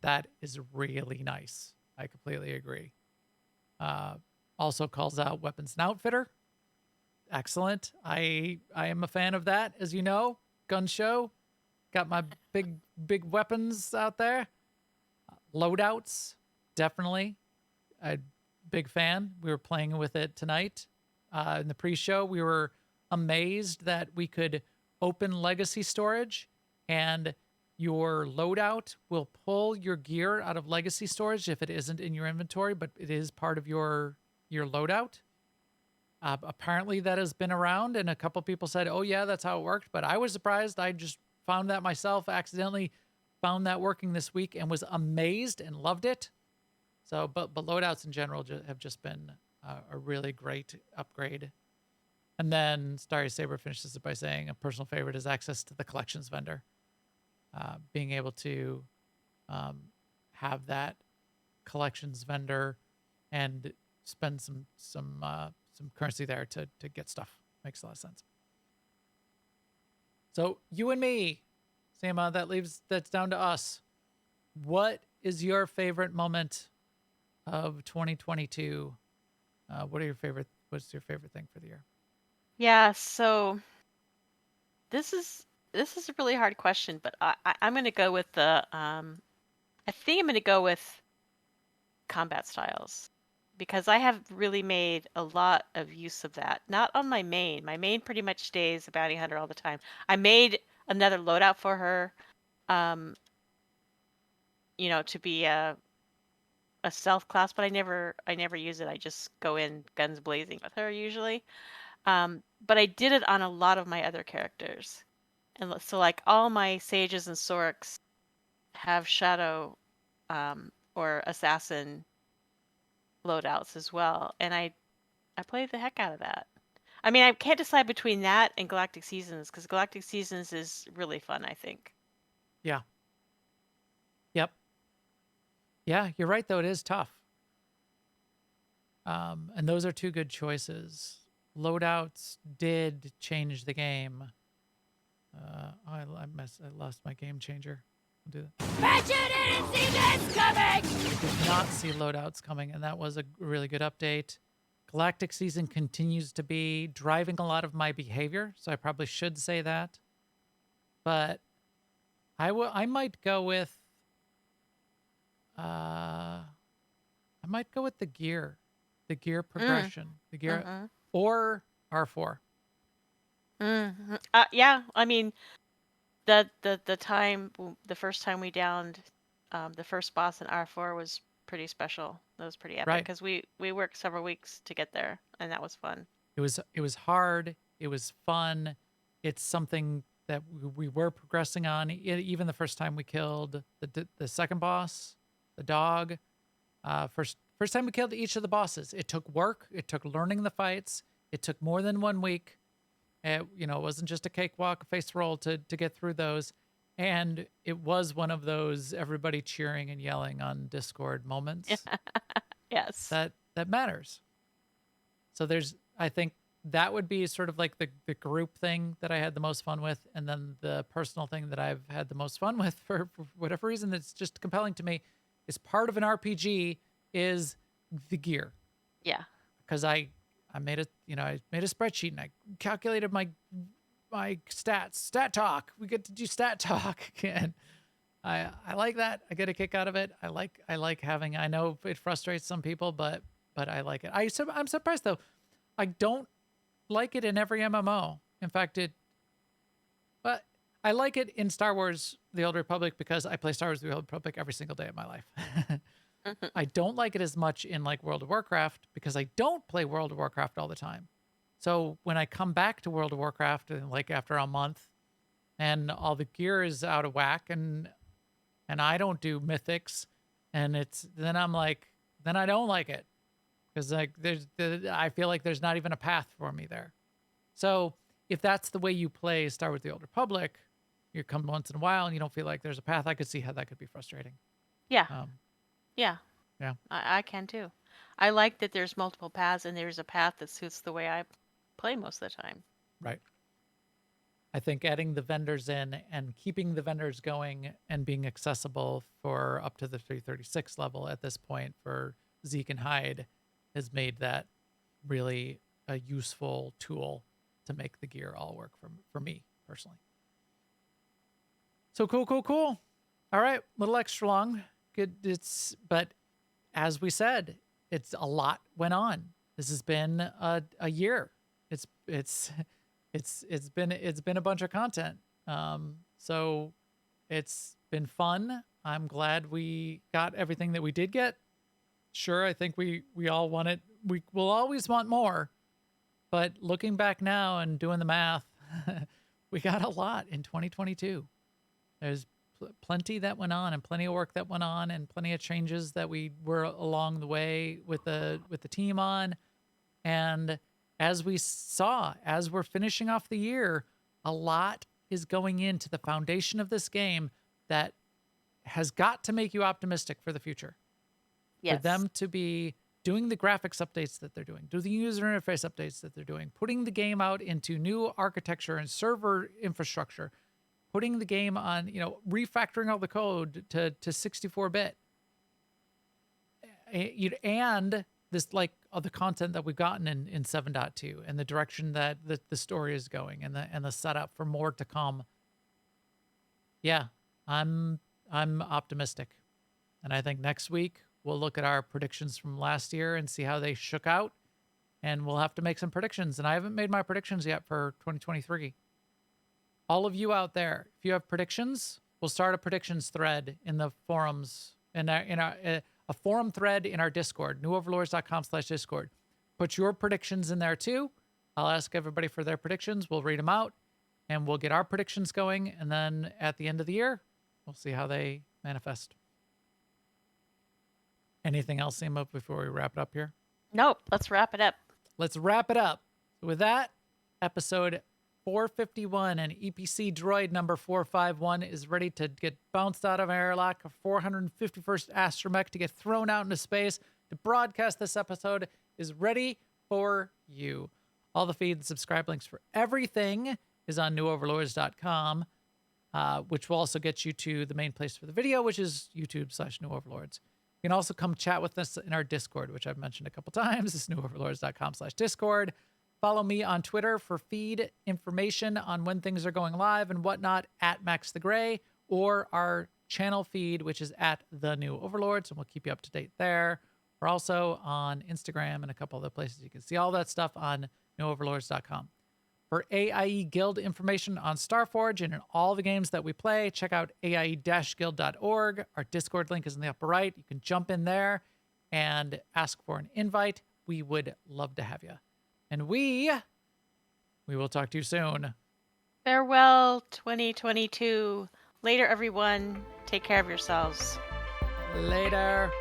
That is really nice. I completely agree. Also calls out Weapons and Outfitter. Excellent. I am a fan of that, as you know. Gun show. Got my big weapons out there. Loadouts, definitely. A big fan. We were playing with it tonight. In the pre-show, we were amazed that we could open legacy storage and your loadout will pull your gear out of legacy storage if it isn't in your inventory, but it is part of your loadout. Apparently that has been around, and a couple people said, oh yeah, that's how it worked, but I was surprised. I just found that myself, accidentally found that working this week and was amazed and loved it. So, but loadouts in general have just been a really great upgrade. And then Starry Saber finishes it by saying a personal favorite is access to the collections vendor. Being able to have that collections vendor and spend some currency there to get stuff makes a lot of sense. So you and me, Sama, that's down to us. What is your favorite moment of 2022? What's your favorite thing for the year? Yeah, so this is a really hard question, but I'm going to go with the I think I'm going to go with combat styles because I have really made a lot of use of that. Not on my main. My main pretty much stays a bounty hunter all the time. I made another loadout for her, um, to be a stealth class, but I never use it. I just go in guns blazing with her usually. But I did it on a lot of my other characters. And so like all my sages and sorks have shadow or assassin loadouts as well. And I played the heck out of that. I mean, I can't decide between that and Galactic Seasons because Galactic Seasons is really fun, I think. Yeah. Yep. Yeah, you're right, though. It is tough. And those are two good choices. Loadouts did change the game. I lost my game changer. I'll do that. Bet you didn't see this coming! I did not see loadouts coming, and that was a really good update. Galactic Season continues to be driving a lot of my behavior, so I probably should say that. But I might go with I might go with the gear progression, the gear, or R4. Yeah, I mean, the first time we downed the first boss in R4 was pretty special. That was pretty epic Right. because we worked several weeks to get there, and that was fun. It was hard. It was fun. It's something that we were progressing on. Even the first time we killed the second boss, the dog. First time we killed each of the bosses. It took work. It took learning the fights. It took more than 1 week. It wasn't just a cakewalk, a face roll to get through those. And it was one of those everybody cheering and yelling on Discord moments. Yes. That matters. So I think that would be sort of like the group thing that I had the most fun with. And then the personal thing that I've had the most fun with for whatever reason that's just compelling to me is part of an RPG is the gear. Yeah. Because I made I made a spreadsheet and I calculated my stat talk. We get to do stat talk again. I like that. I get a kick out of it. I like having. I know it frustrates some people, but I like it. I'm surprised though. I don't like it in every MMO. In fact, but I like it in Star Wars: The Old Republic because I play Star Wars: The Old Republic every single day of my life. I don't like it as much in like World of Warcraft because I don't play World of Warcraft all the time. So when I come back to World of Warcraft and like after a month and all the gear is out of whack and I don't do mythics and then I don't like it because like I feel like there's not even a path for me there. So if that's the way you play Star Wars: The Old Republic, you come once in a while and you don't feel like there's a path, I could see how that could be frustrating. Yeah. Yeah. I can too. I like that there's multiple paths and there's a path that suits the way I play most of the time. Right. I think adding the vendors in and keeping the vendors going and being accessible for up to the 336 level at this point for Zeke and Hyde has made that really a useful tool to make the gear all work for me personally. So cool. All right, a little extra long. Good. But as we said, it's a lot went on. This has been a year. It's been a bunch of content. So it's been fun. I'm glad we got everything that we did get. Sure, I think we all want it. We will always want more. But looking back now and doing the math, we got a lot in 2022. There's plenty that went on, and plenty of work that went on, and plenty of changes that we were along the way with the team on. And as we saw, as we're finishing off the year, a lot is going into the foundation of this game that has got to make you optimistic for the future. Yes. For them to be doing the graphics updates that they're doing, do the user interface updates that they're doing, putting the game out into new architecture and server infrastructure, putting the game on, refactoring all the code to 64-bit. And this, like, all the content that we've gotten in 7.2 and the direction that the story is going and the setup for more to come. Yeah, I'm optimistic. And I think next week we'll look at our predictions from last year and see how they shook out. And we'll have to make some predictions. And I haven't made my predictions yet for 2023. All of you out there, if you have predictions, we'll start a predictions thread in the forums, in a forum thread in our Discord, newoverlords.com/Discord. Put your predictions in there too. I'll ask everybody for their predictions. We'll read them out and we'll get our predictions going. And then at the end of the year, we'll see how they manifest. Anything else, Seema, before we wrap it up here? Nope. Let's wrap it up. Let's wrap it up. With that, episode 451 and EPC droid number 451 is ready to get bounced out of an airlock. A 451st astromech to get thrown out into space to broadcast this episode is ready for you. All the feed and subscribe links for everything is on newoverlords.com, which will also get you to the main place for the video, which is YouTube/newoverlords. You can also come chat with us in our Discord, which I've mentioned a couple times. It's newoverlords.com/Discord. Follow me on Twitter for feed information on when things are going live and whatnot at Max the Gray, or our channel feed, which is at The New Overlords, and we'll keep you up to date there. We're also on Instagram and a couple other places. You can see all that stuff on newoverlords.com. For AIE Guild information on Starforge and in all the games that we play, check out AIE-guild.org. Our Discord link is in the upper right. You can jump in there and ask for an invite. We would love to have you. And we will talk to you soon. Farewell, 2022. Later, everyone. Take care of yourselves. Later.